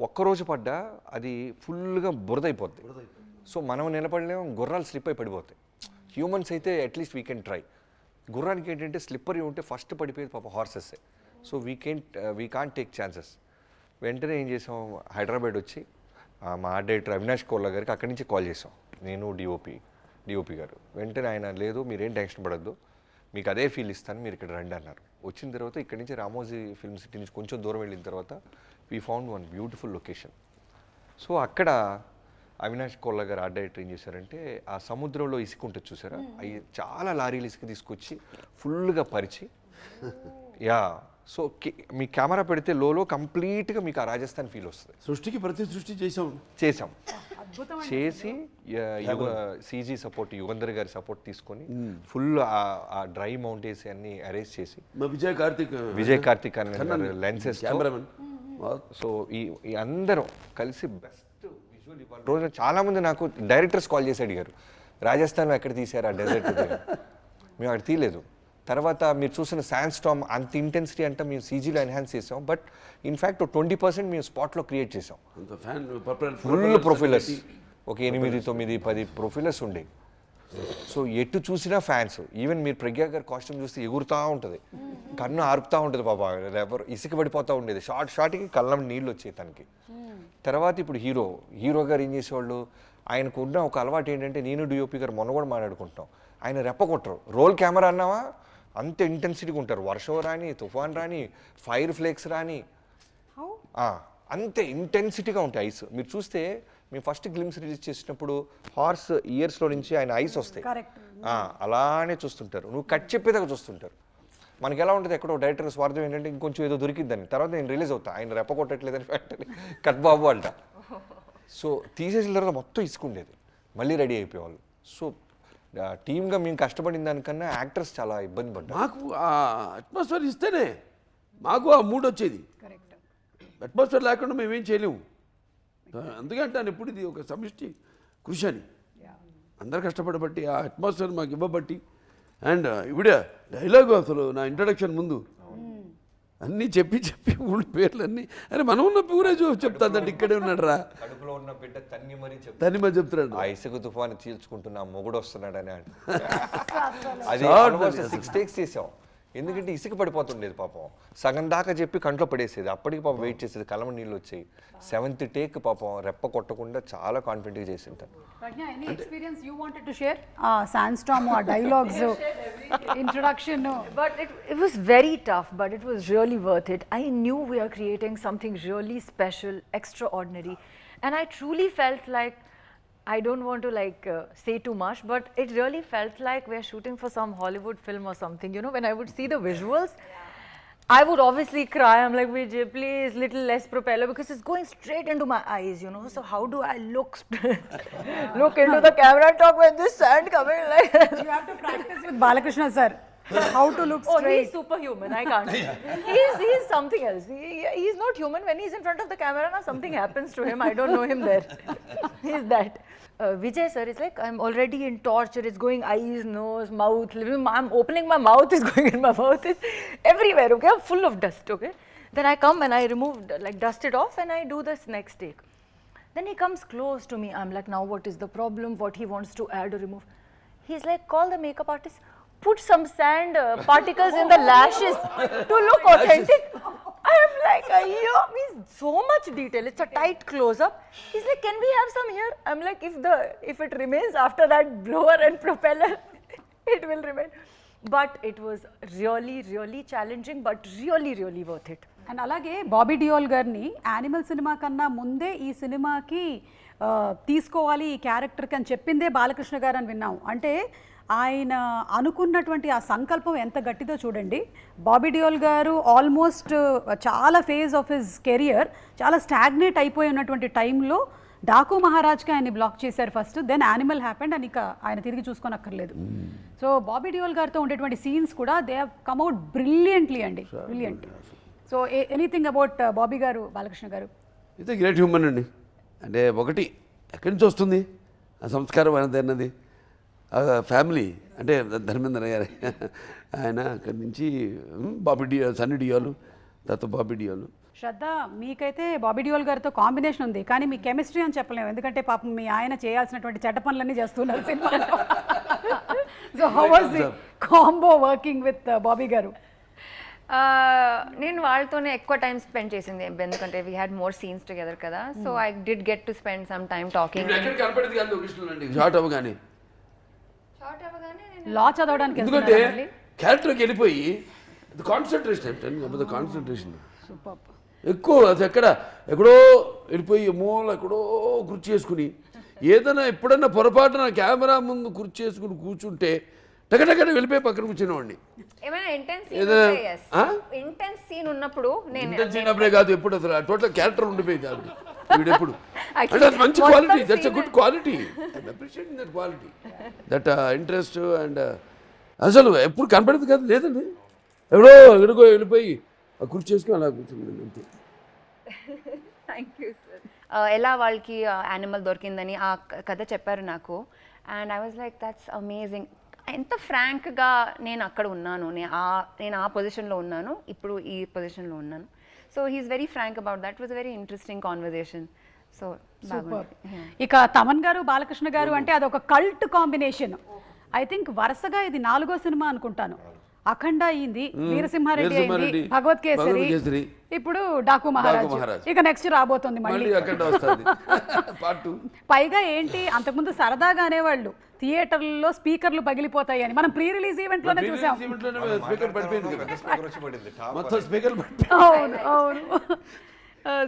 S4: ఒక్కరోజు పడ్డా అది ఫుల్గా బురదైపోద్ది. సో మనం నిలబడలేము, గుర్రాలు స్లిప్ అయి పడిపోతాయి. హ్యూమన్స్ అయితే అట్లీస్ట్ వీ కెన్ ట్రై. గుర్రానికి ఏంటంటే స్లిప్పరీ ఉంటే ఫస్ట్ పడిపోయేది పాప హార్సెస్సే. So we can't take chances. వెంటనే ఏం చేసాం, హైదరాబాద్ వచ్చి మా ఆర్ట్ డైరెక్టర్ అవినాష్ కోల్లా గారికి అక్కడి నుంచి కాల్ చేసాం, నేను డిఓపి గారు. వెంటనే ఆయన లేదు మీరేం టెన్షన్ పడద్దు, మీకు అదే ఫీల్ ఇస్తాను, మీరు ఇక్కడ రండి అన్నారు. వచ్చిన తర్వాత ఇక్కడి నుంచి రామోజీ ఫిల్మ్ సిటీ నుంచి కొంచెం దూరం వెళ్ళిన తర్వాత we found one beautiful location. So అక్కడ అవినాష్ కోల్లా గారు ఆర్ట్ డైరెక్టర్ ఏం చేశారంటే, ఆ సముద్రంలో ఇసుక ఉంటుంది చూసారా, అవి చాలా లారీలు ఇసుక తీసుకొచ్చి ఫుల్గా పరిచి, యా సో మీ కెమెరా పెడితే లోలో కంప్లీట్గా మీకు ఆ రాజస్థాన్ ఫీల్ వస్తుంది.
S2: సృష్టికి ప్రతి సృష్టి చేసాం చేసి
S4: సీజీ సపోర్ట్ యుగంధర్ గారి సపోర్ట్ తీసుకొని ఫుల్ ఆ డ్రై మౌంటైన్స్ అన్ని అరేంజ్ చేసి విజయ్ కార్తిక్ అన్న లెన్సెస్ సో ఈ అందరం కలిసి బెస్ట్ విజువల్ ఇవ్వాలి. రోజు చాలా మంది నాకు డైరెక్టర్స్ కాల్ చేసి అడిగారు, రాజస్థాన్లో ఎక్కడ తీశారు ఆ డెజర్ట్? మేము అక్కడ తీయలేదు. తర్వాత మీరు చూసిన శాండ్ స్టామ్ అంత ఇంటెన్సిటీ అంటే మేము సీజీలో ఎన్హాన్స్ చేసాం, బట్ ఇన్ఫ్యాక్ట్ 20% మేము స్పాట్లో క్రియేట్ చేసాం. ఫుల్ ప్రొఫైలర్స్, ఒక 8, 9, 10 ప్రొఫైలర్స్ ఉండేవి. సో ఎటు చూసినా ఫ్యాన్స్. ఈవెన్ మీరు ప్రజ్ఞా గారి కాస్ట్యూమ్ చూస్తే ఎగురుతూ ఉంటుంది, కన్ను ఆరుపుతూ ఉంటుంది పాప, ఎవరు ఇసుక పడిపోతూ ఉండేది. షార్ట్కి కళ్ళం నీళ్ళు వచ్చాయి తనకి. తర్వాత ఇప్పుడు హీరో గారు ఏం చేసేవాళ్ళు, ఆయనకు ఉన్న ఒక అలవాటు ఏంటంటే, నేను డిఓపి గారు మొన్న కూడా మాట్లాడుకుంటాం, ఆయన రెప్ప కొట్టరు. రోల్ కెమెరా అన్నావా అంత ఇంటెన్సిటీగా ఉంటారు. వర్షం రాని, తుఫాన్ రాని, ఫైర్ ఫ్లేక్స్ రాని, అంతే ఇంటెన్సిటీగా ఉంటాయి ఐస్. మీరు చూస్తే మేము ఫస్ట్ గ్లిమ్స్ రిలీజ్ చేసినప్పుడు హార్స్ ఇయర్స్లో నుంచి ఆయన ఐస్ వస్తాయి, అలానే చూస్తుంటారు. నువ్వు కట్ చెప్పేదాకా చూస్తుంటారు. మనకి ఎలా ఉంటుంది, ఎక్కడో డైరెక్టర్ స్వార్థం ఏంటంటే ఇంకొంచెం ఏదో దొరికిద్దని, తర్వాత నేను రిలీజ్ అవుతా, ఆయన రెప్ప కొట్టట్లేదని ఫ్యాక్టరీ కట్ బాబు అంట. సో తీసేసిన తర్వాత మొత్తం ఇసుకుండేది, మళ్ళీ రెడీ అయిపోయేవాళ్ళు. సో టీమ్గా మేము కష్టపడిన దానికన్నా యాక్టర్స్ చాలా ఇబ్బంది పడ్డారు.
S2: మాకు ఆ అట్మాస్ఫియర్ ఇస్తేనే మాకు ఆ మూడ్ వచ్చేది. అట్మాస్ఫియర్ లేకుండా మేమేం చేయలేము. అందుకంటే ఎప్పుడు ఇది ఒక సమిష్టి కృషి అని అందరు కష్టపడబట్టి ఆ అట్మాస్ఫియర్ మాకు ఇవ్వబట్టి. అండ్ ఇవిడ డైలాగు అసలు నా ఇంట్రడక్షన్ ముందు అన్నీ చెప్పి ఊళ్ళ పేర్లన్నీ, అరే మనం ఉన్న ఊరే చెప్తాదండి, ఇక్కడే ఉన్నాడు రా,
S4: కడుపులో ఉన్న బిడ్డ తన్ని మరీ
S2: చెప్తున్నాడు,
S4: ఆ ఇసుక తుఫాను చీల్చుకుంటున్నా మొగుడు వస్తున్నాడని. అది 6 takes చేసాం, ఎందుకంటే ఇసుక పడిపోతుండేది పాపం. సగం దాకా చెప్పి కంట్లో పడేసేది, అప్పటికి పాపం వెయిట్ చేసేది, కలమ నీళ్ళు వచ్చాయి. 7th take పాపం రెప్ప కొట్టకుండా చాలా కాన్ఫిడెంట్గా చేసింటాను.
S1: Pragya, any experience you wanted to share? Sandstorm or dialogues, introduction?
S5: But it was very tough, but it was really worth it. I knew we are creating something really special, extraordinary, and I truly felt like, I don't want to say too much, but it really felt like we're shooting for some Hollywood film or something. You know, when I would see the visuals, I would obviously cry. I'm like, Vijay, please, little less propeller, because it's going straight into my eyes, you know. So how do I look into the camera and talk with this sand coming like?
S1: You have to practice with Balakrishna sir. How to look
S5: Oh,
S1: straight.
S5: he's superhuman. I can't. He's something else. He's not human. When he's in front of the camera, now something happens to him. I don't know him there. He's that. Vijay sir is like, I'm already in torture. It's going eyes, nose, mouth. I'm opening my mouth. It's going in my mouth. It's everywhere. Okay, I'm full of dust. Okay. Then I come and I remove, like, dust it off, and I do this next take. Then he comes close to me. I'm like, now what is the problem? What he wants to add or remove? He's like, call the makeup artist. Put some sand particles in the lashes to look authentic. I am like, yeah, means so much detail. It's a tight close-up. He's like, can we have some here? I'm like, if it remains after that blower and propeller, it will remain. But it was really, really challenging, but really, really worth it.
S1: And అలాగే బాబీ డియోల్ గారిని animal cinema కన్నా ముందే ఈ సినిమాకి తీసుకోవాలి ఈ క్యారెక్టర్కి అని చెప్పిందే బాలకృష్ణ గారు అని విన్నాం. అంటే ఆయన అనుకున్నటువంటి ఆ సంకల్పం ఎంత గట్టిదో చూడండి. బాబీ డియోల్ గారు ఆల్మోస్ట్ చాలా ఫేజ్ ఆఫ్ హిజ్ కెరియర్ చాలా స్టాగ్నేట్ అయిపోయి ఉన్నటువంటి టైంలో డాకు మహారాజ్కి ఆయన్ని బ్లాక్ చేశారు ఫస్ట్, దెన్ యానిమల్ హ్యాపెండ్ అని ఇక ఆయన తిరిగి చూసుకోనక్కర్లేదు. సో బాబీ డియోల్ గారితో ఉండేటువంటి సీన్స్ కూడా they have come out brilliantly అండి, brilliant. So anything about Bobby గారు, బాలకృష్ణ గారు?
S2: ఇది గ్రేట్ హ్యూమన్ అండి. అంటే ఒకటి ఎక్కడి నుంచి వస్తుంది ఆ సంస్కారం అన్నది ఫ్యామిలీ, అంటే ధర్మేంద్ర గారు ఆయన అక్కడి నుంచి బాబీ డియోల్, సన్నీ డియోలు, తర్వాత బాబీ డియోలు.
S1: శ్రద్ధ, మీకైతే బాబీ డియోల్ గారితో కాంబినేషన్ ఉంది, కానీ మీ కెమిస్ట్రీ అని చెప్పలేము, ఎందుకంటే పాపం మీ ఆయన చేయాల్సినటువంటి చెడ్డ పనులన్నీ చేస్తున్నారు సినిమాలో. So how was the combo working with Bobby గారు?
S6: నేను వాళ్ళతోనే ఎక్కువ టైం స్పెండ్ చేసింది, ఎందుకంటే we had more scenes together కదా. So I did get to spend some time talking.
S2: Short అవ్వగానే
S1: లా చదవడానికి
S2: ఎందుకంటే క్యారెక్టర్కి వెళ్ళిపోయి కాన్సన్ట్రేషన్ ఎక్కువ, అది ఎక్కడో వెళ్ళిపోయి మూల ఎక్కడో కుర్చీ చేసుకుని ఏదైనా ఎప్పుడన్నా పొరపాటున కెమెరా ముందు కుర్చీ చేసుకుని కూర్చుంటే టకటకట వెళ్ళిపోయి పక్కన కూర్చునేవాడిని.
S6: ఏమైనా ఇంటెన్స్ సీన్ ఉన్నప్పుడు
S2: చిన్నప్పుడే కాదు, ఎప్పుడు అసలు టోటల్ క్యారెక్టర్ ఉండిపోయింది ఆవిడ. వీడెప్పుడు అంటే అది మంచి quality, that's a good quality, I'm appreciating that quality, that interest. And అసలు ఎప్పుడు కనపడేది కాదు, లేదండి, ఎక్కడికో వెళ్ళిపోయి ఆ కుర్చీ చేసుకుని అలా కూర్చుంది అంతే.
S6: Thank you sir. ఎలా వాళ్ళకి యానిమల్ దొరికిందని ఆ కథ చెప్పారు నాకు, and I was like that's amazing. ఎంత ఫ్రాంక్గా నేను అక్కడ ఉన్నాను, నేను ఆ పొజిషన్లో ఉన్నాను, ఇప్పుడు ఈ పొజిషన్లో ఉన్నాను. So he is very frank about that. Was very interesting conversation. So
S1: ఇక తమన్ గారు, బాలకృష్ణ గారు అంటే అదొక కల్ట్ కాంబినేషన్. ఐ థింక్ వరుసగా ఇది 4వ సినిమా అనుకుంటాను. అఖండ అయింది, వీరసింహారెడ్డి అయింది, భగవత్ కేసరి, ఇప్పుడు డాకు మహారాజ్, ఇక నెక్స్ట్ రాబోతుంది మళ్ళీ. పైగా ఏంటి, అంతకుముందు సరదాగా అనేవాళ్ళు థియేటర్లలో స్పీకర్లు పగిలిపోతాయి అని, మనం ప్రీ రిలీజ్ ఈవెంట్ లోనే చూసాం. అవును అవును.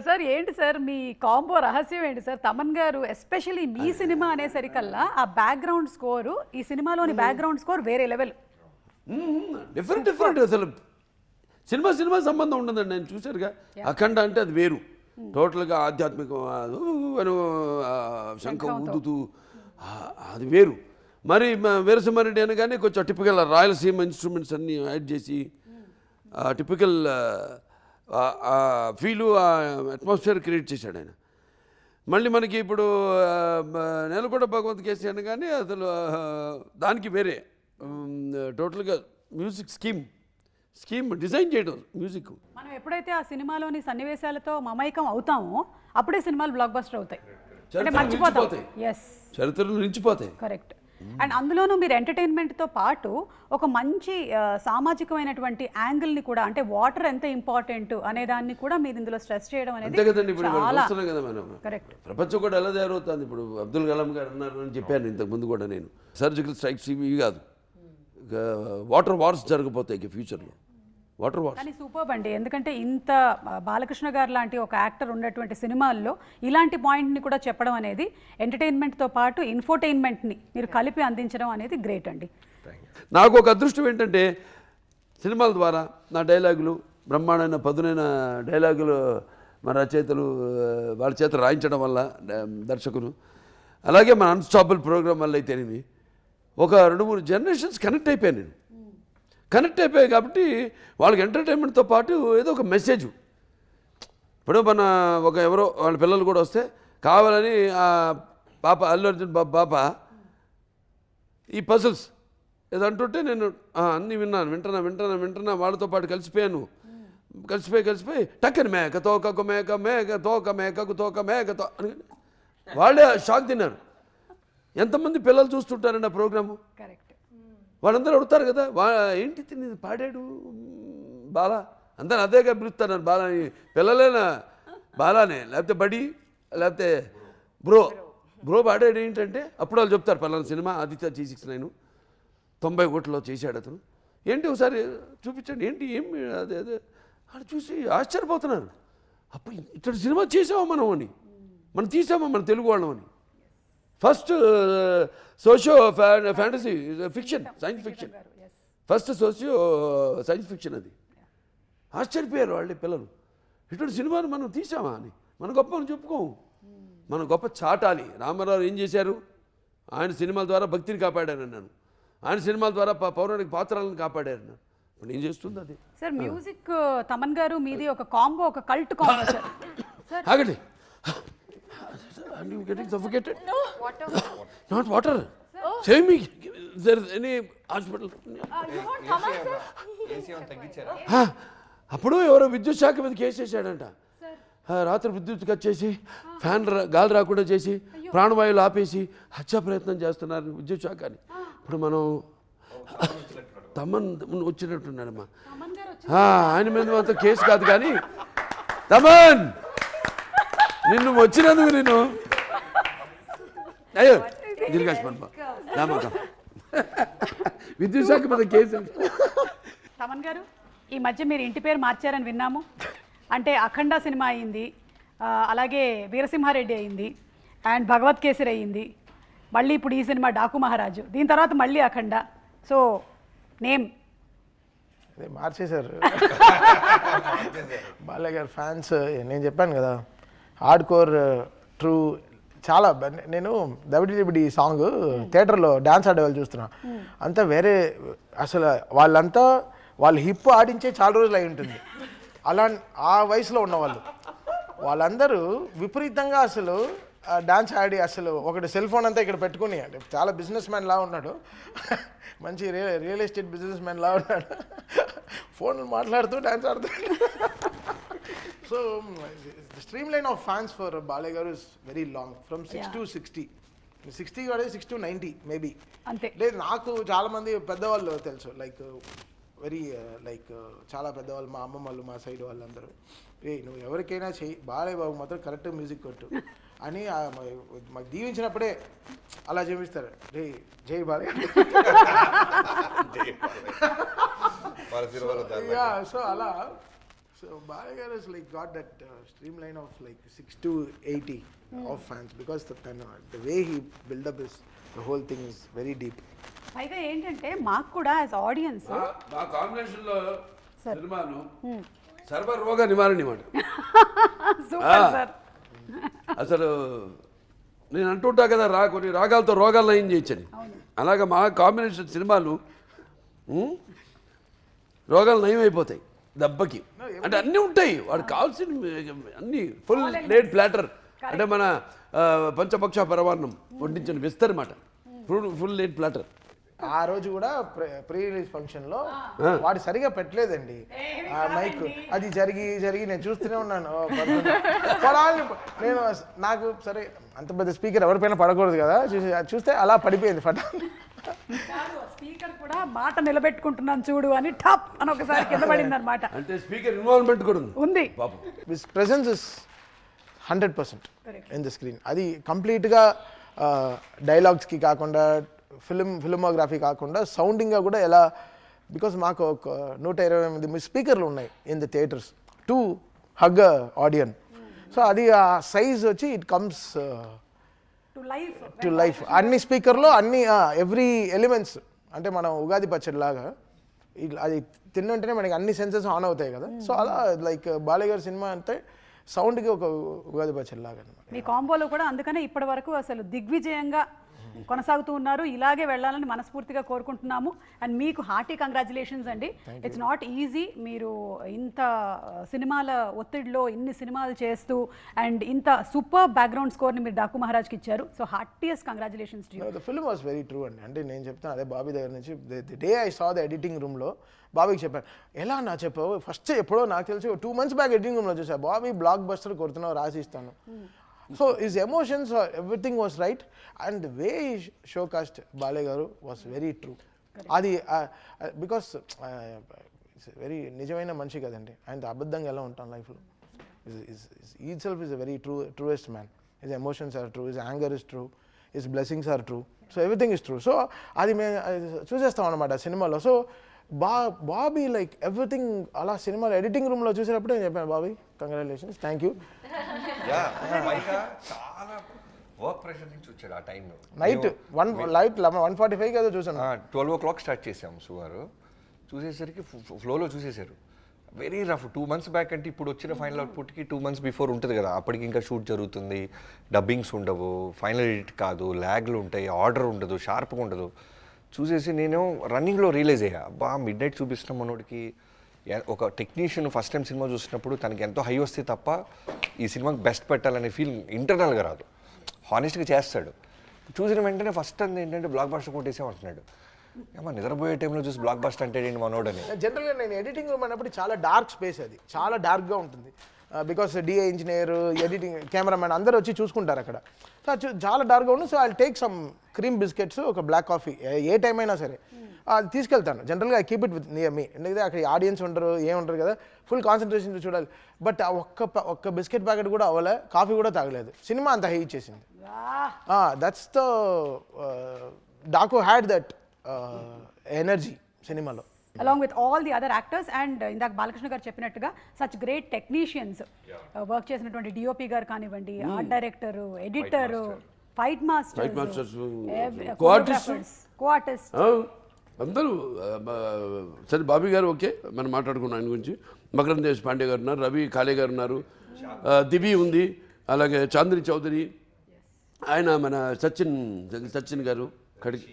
S1: సార్ ఏంటి సార్ మీ కాంబో రహస్యం ఏంటి సార్? తమన్ గారు ఎస్పెషల్లీ మీ సినిమా అనేసరికల్లా ఆ బ్యాక్గ్రౌండ్ స్కోరు, ఈ సినిమాలోని బ్యాక్గ్రౌండ్ స్కోర్ వేరే లెవెల్,
S2: డిఫరెంట్. అసలు సినిమా సంబంధం ఉండదండి. నేను చూశారుగా అఖండ అంటే అది వేరు, టోటల్గా ఆధ్యాత్మికం, శంఖం ఊదుతూ అది వేరు. మరి వీరసింహారెడ్డి అనగానే కొంచెం టిపికల్ రాయలసీమ ఇన్స్ట్రుమెంట్స్ అన్నీ యాడ్ చేసి టిపికల్ ఫీలు, అట్మాస్ఫియర్ క్రియేట్ చేశాడు ఆయన. మళ్ళీ మనకి ఇప్పుడు నేలకొండ భగవత్ కేసి అనగానే అసలు దానికి వేరే టోటల్గా మ్యూజిక్ స్కీమ్ డిజైన్ చేయడం మ్యూజిక్.
S1: మనం ఎప్పుడైతే ఆ సినిమాలోని సన్నివేశాలతో మమైకం అవుతామో అప్పుడే సినిమాలు బ్లాక్ బస్టర్ అవుతాయి, అంటే మర్చిపోతాయి. ఎస్,
S2: చరిత్రలు నిలిచిపోతాయి.
S1: కరెక్ట్. అండ్ అందులోనూ మీరు ఎంటర్టైన్మెంట్తో పాటు ఒక మంచి సామాజికమైనటువంటి యాంగిల్ని కూడా, అంటే వాటర్ ఎంత ఇంపార్టెంట్ అనే దాన్ని కూడా మీరు ఇందులో స్ట్రెస్ చేయడం అనేది చాలా కరెక్ట్.
S2: ప్రపంచం కూడా ఎలా తయారవుతుంది. ఇప్పుడు అబ్దుల్ కలాం గారు అన్నారు అని చెప్పాను ఇంతకుముందు కూడా నేను, సర్జికల్ స్ట్రైక్స్ ఇవి కాదు, వాటర్ వార్స్ జరగబోతాయి ఫ్యూచర్లో, వాటర్ వార్స్.
S1: కానీ సూపర్బ్ అండి, ఎందుకంటే ఇంత బాలకృష్ణ గారు లాంటి ఒక యాక్టర్ ఉన్నటువంటి సినిమాల్లో ఇలాంటి పాయింట్ని కూడా చెప్పడం అనేది, ఎంటర్టైన్మెంట్తో పాటు ఇన్ఫోటైన్మెంట్ని మీరు కలిపి అందించడం అనేది గ్రేట్ అండి.
S2: నాకు ఒక అదృష్టం ఏంటంటే సినిమాల ద్వారా నా డైలాగులు, బ్రహ్మాండమైన పదునైన డైలాగులు మన రచయితలు వాళ్ళ చేత రాయించడం వల్ల దర్శకులు, అలాగే మన అన్స్టాపబుల్ ప్రోగ్రామ్ వల్ల అయితేనేమి ఒక 2-3 జనరేషన్స్ కనెక్ట్ అయిపోయాను నేను. కనెక్ట్ అయిపోయాయి కాబట్టి వాళ్ళకి ఎంటర్టైన్మెంట్తో పాటు ఏదో ఒక మెసేజ్. ఇప్పుడు మన ఎవరో వాళ్ళ పిల్లలు కూడా వస్తే కావాలని ఆ పాప అల్లు అర్జున్ పాప ఈ పజిల్స్ ఏదో అంటుంటే నేను అన్నీ వింటున్నా వాళ్ళతో పాటు కలిసిపోయి టక్కని మేక తోకకు మేక మేక తోక మేకకు తోక మేక తో అని వాళ్ళే షాక్ తిన్నారు. ఎంతమంది పిల్లలు చూస్తుంటారండి ఆ ప్రోగ్రాము.
S1: కరెక్ట్.
S2: వాళ్ళందరూ అడుగుతారు కదా, ఏంటి తిని పాడాడు బాలా, అందరూ అదేగా పిలుస్తారు బాలాని. పిల్లలేనా బాలానే, లేకపోతే బడి, లేకపోతే బ్రో పాడాడు ఏంటంటే అప్పుడు వాళ్ళు చెప్తారు పలానా సినిమా ఆదిత్య G69 90 కోట్లలో చేశాడు అతను, ఏంటి ఒకసారి చూపించండి, ఏంటి ఏమి అదే అది చూసి ఆశ్చర్యపోతున్నారు. అప్పుడు ఇటువంటి సినిమా చేసామా మనం తీసామా మన తెలుగు వాళ్ళం అని. First socio fantasy fiction, science fiction, first socio science fiction అది. ఆశ్చర్యపోయారు వాళ్ళే పిల్లలు, ఇటువంటి సినిమాను మనం తీసామా అని. మన గొప్ప మనం చెప్పుకోము, మన గొప్ప చాటాలి. రామారావు ఏం చేశారు, ఆయన సినిమాల ద్వారా భక్తిని కాపాడారన్నాను, ఆయన సినిమాల ద్వారా పౌరాణిక పాత్రలను కాపాడారన్నాను. ఇప్పుడు ఏం చేస్తుంది అది.
S1: సార్ మ్యూజిక్ తమన్ గారు మీది ఒక కాంబో, ఒక కల్ట్ కాంబో సార్.
S2: ఆగండి, you getting suffocated? No. Water. Not water. Save me. Is there any hospital?
S1: You want Taman sir?
S2: అప్పుడు ఎవరో విద్యుత్ శాఖ మీద కేసు వేసాడంట. రాత్రి విద్యుత్ కట్ చేసి ఫ్యాన్ గాలి రాకుండా చేసి ప్రాణవాయువులు ఆపేసి హత్యా ప్రయత్నం చేస్తున్నారు విద్యుత్ శాఖ అని. ఇప్పుడు మనం తమన్ వచ్చినట్టున్నాడమ్మా, ఆయన మీద మాత్రం కేసు కాదు కానీ తమన్ నిన్ను వచ్చినందుకు నేను అయ్యో గిరికాశ్ నమ్మకం విద్యుత్ శాఖ మీద కేసు.
S1: తమన్ గారు ఈ మధ్య మీరు ఇంటి పేరు మార్చారని విన్నాము. అంటే అఖండ సినిమా అయింది, అలాగే వీరసింహారెడ్డి అయింది, అండ్ భగవత్ కేసరి అయింది, మళ్ళీ ఇప్పుడు ఈ సినిమా డాకు మహారాజు, దీని తర్వాత మళ్ళీ అఖండ. సో నేమ్
S7: అదే మార్చేశారు బాలయ్య గారు ఫ్యాన్స్. నేను చెప్పాను కదా హార్డ్ కోర్ ట్రూ చాలా. నేను దబిడి సాంగ్ థియేటర్లో డ్యాన్స్ ఆడేవాళ్ళు చూస్తున్నా, అంతా వేరే అసలు. వాళ్ళు హిప్ ఆడించే చాలా రోజులు అయి ఉంటుంది. అలా ఆ వయసులో ఉన్నవాళ్ళు వాళ్ళందరూ విపరీతంగా అసలు డాన్స్ ఆడి, అసలు ఒకటి సెల్ ఫోన్ అంతా ఇక్కడ పెట్టుకుని, అంటే చాలా బిజినెస్ మ్యాన్ లా ఉన్నాడు, మంచి రియల్ ఎస్టేట్ బిజినెస్ మ్యాన్ లా ఉన్నాడు, ఫోన్లు మాట్లాడుతూ డాన్స్ ఆడుతున్నాడు. So the streamline of fans for Balay Garu is very long, from 6 to 60. 60 కాదు 6 to 90 మేబీ.
S1: అంతే.
S7: లేదు నాకు చాలా మంది పెద్దవాళ్ళు తెలుసు, లైక్ వెరీ లైక్ చాలా పెద్దవాళ్ళు, మా అమ్మమ్మ వాళ్ళు, మా సైడ్ వాళ్ళందరూ, నువ్వు ఎవరికైనా చెయ్యి బాలయ్య బాబు మాత్రం కరెక్ట్ మ్యూజిక్ కొట్టు అని మాకు దీవించినప్పుడే అలా చేపిస్తారు. రే జై బాలయ్య. సో అలా. So Balay Garu is like got that streamline of like 6 to 80 of fans, because the way he build up the whole thing is very deep.
S1: అయితే ఏంటంటే మాకు కూడా యాజ్ ఆడియన్స్
S2: మా కాంబినేషన్లో సినిమాను సర్వ రోగ నివారణ మాట.
S1: Super sir.
S2: అసలు నేను అంటుంటా కదా కొన్ని రాగాలతో రోగాలు నయం చేయొచ్చని, అలాగా మా కాంబినేషన్ సినిమాలు రోగాలు నయం అయిపోతాయి దెబ్బకి. అంటే అన్నీ ఉంటాయి, వాడికి కావాల్సిన అన్నీ ఫుల్ లేడ్ ప్లాటర్, అంటే మన పంచపక్ష పరమాన్నం వడ్డించిన విస్తరమాట, ఫుల్ లేడ్ ప్లాటర్.
S7: ఆ రోజు కూడా ప్రీ రిలీజ్ ఫంక్షన్లో వాడు సరిగా పెట్టలేదండి ఆ మైక్. అది జరిగి నేను చూస్తూనే ఉన్నాను. నేను నాకు సరే అంత పెద్ద స్పీకర్ ఎవరిపైన పడకూడదు కదా, చూస్తే అలా పడిపోయింది ఫటాన్.
S1: స్పీకర్ కూడా మాట నిలబెట్టుకుంటున్నాను చూడు అని టాప్ అని ఒకసారి కింద పడింది అనమాట.
S2: అంటే స్పీకర్ ఇన్వాల్వ్మెంట్ కూడా
S1: ఉంది.
S7: His presence is 100% in the screen. అది కంప్లీట్గా డైలాగ్స్కి కాకుండా, ఫిల్మోగ్రఫీ కాకుండా సౌండింగ్గా కూడా ఎలా, బికాస్ మాకు ఒక 128 స్పీకర్లు ఉన్నాయి in the theatres to hug audience. So అది ఆ సైజ్ వచ్చి ఇట్ కమ్స్ టు లైఫ్. అన్ని స్పీకర్లో అన్ని ఎవ్రీ ఎలిమెంట్స్, అంటే మనం ఉగాది పచ్చడి లాగా అది తిన్నంటేనే మనకి అన్ని సెన్సెస్ ఆన్ అవుతాయి కదా. సో అలా లైక్ బాలయ్య గారి సినిమా అంటే సౌండ్కి ఒక ఉగాది పచ్చడిలాగా అనమాట.
S1: మీ కాంబోలో కూడా అందుకనే ఇప్పటి వరకు అసలు దిగ్విజయంగా కొనసాగుతూ ఉన్నారు. ఇలాగే వెళ్ళాలని మనస్ఫూర్తిగా కోరుకుంటున్నాము. అండ్ మీకు హార్టీ కంగ్రాచులేషన్స్ అండి. It's not easy. మీరు ఇంత సినిమాల ఒత్తిడిలో ఇన్ని సినిమాలు చేస్తూ అండ్ ఇంత సూపర్ బ్యాక్గ్రౌండ్ స్కోర్ని మీరు డాకు మహారాజ్కి ఇచ్చారు. So heartiest congratulations to you.
S7: The film was very true అండి. అంటే నేను చెప్తాను అదే బాబీ దగ్గర నుంచి the day I saw the editing రూమ్లో బాబీకి చెప్పాను, ఎలా నా చెప్పావు ఫస్ట్ ఎప్పుడో నాకు తెలిసి 2 months బ్యాక్ ఎడిటింగ్ రూమ్లో చూసా, బాబీ బ్లాక్ బస్టర్ కొడుతున్నావు రాసి ఇస్తాను. So his emotions, everything was right, and the way he showcased Balay Garu was very true. Adi because it's a very నిజమైన మనిషి కదండి, ఆయన అబద్ధంగా ఎలా ఉంటాం లైఫ్లో. He itself is a very truest man. His emotions are true, his anger is true, his blessings are true, so everything is true. So అది మేము చూసేస్తాం అన్నమాట సినిమాలో. సో బాబీ లైక్ ఎవ్రీథింగ్ అలా సినిమాలో ఎడిటింగ్ రూమ్లో చూసినప్పుడు నేను చెప్పాను, బాబీ కంగ్రాచులేషన్స్, థ్యాంక్ యూ.
S4: చాలా వర్క్ ప్రెషర్ నుంచి వచ్చాడు ఆ టైంలో.
S7: నైట్ 1:45 కదా చూసాను.
S4: 12 o'clock స్టార్ట్ చేసాం సువారు. చూసేసరికి ఫ్లోలో చూసేశారు. Very rough. 2 months బ్యాక్ అంటే ఇప్పుడు వచ్చిన ఫైనల్ అవుట్పుట్కి 2 months బిఫోర్ ఉంటుంది కదా, అప్పటికి ఇంకా షూట్ జరుగుతుంది, డబ్బింగ్స్ ఉండవు, ఫైనల్ ఎడిట్ కాదు, ల్యాగ్లు ఉంటాయి, ఆర్డర్ ఉండదు, షార్ప్గా ఉండదు. చూసేసి నేను రన్నింగ్లో రియలైజ్ అయ్యా, బా మిడ్ నైట్ చూపిస్తున్నాం మనోడికి. ఒక టెక్నీషియన్ ఫస్ట్ టైం సినిమా చూసినప్పుడు తనకి ఎంతో హై వస్తే తప్ప ఈ సినిమాకి బెస్ట్ పెట్టాలనే ఫీల్ ఇంటర్నల్గా రాదు, హానెస్ట్గా చేస్తాడు. చూసిన వెంటనే ఫస్ట్ అంది ఏంటంటే బ్లాక్ బస్టర్ కొట్టేసామంటున్నాడు. ఏమో నిద్రపోయే టైంలో చూసి బ్లాక్ బస్టర్ అంటే ఏంటి మనోడని.
S7: జనరల్గా నేను ఎడిటింగ్ రూమ్ అన్నప్పుడు చాలా డార్క్ స్పేస్, అది చాలా డార్క్గా ఉంటుంది. Because DI engineer, editing, cameraman అందరూ వచ్చి చూసుకుంటారు అక్కడ. సో చాలా డార్క్గా ఉంటుంది. So I take some cream biscuits, ఒక బ్లాక్ కాఫీ, ఏ టైం అయినా సరే అది తీసుకెళ్తాను. జనరల్గా I keep it with near me, ఎందుకంటే అక్కడ ఆడియన్స్ ఉండరు, ఏముంటారు కదా, ఫుల్ కాన్సన్ట్రేషన్ చూడాలి. బట్ ఆ ఒక్క బిస్కెట్ ప్యాకెట్ కూడా అవ్వలే, కాఫీ కూడా తాగలేదు, సినిమా అంత హై ఇచ్చేసింది. That's the Daaku had that energy సినిమాలో.
S1: along with all the other actors and ఇందాక బాలకృష్ణ గారు చెప్పినట్టుగా such great technicians వర్క్ చేసినటువంటి డిఓపి గారు కానివ్వండి, art director, editor, fight masters, co artist
S2: అందరూ. సరే బాబీ గారు ఓకే, మనం మాట్లాడుకున్నాం ఆయన గురించి. మకరం దేశ్ పాండే గారు ఉన్నారు, రవి కాళే గారు ఉన్నారు, దివి ఉంది, అలాగే చాంద్రి చౌదరి, ఆయన మన సచిన్ గారు, కడికి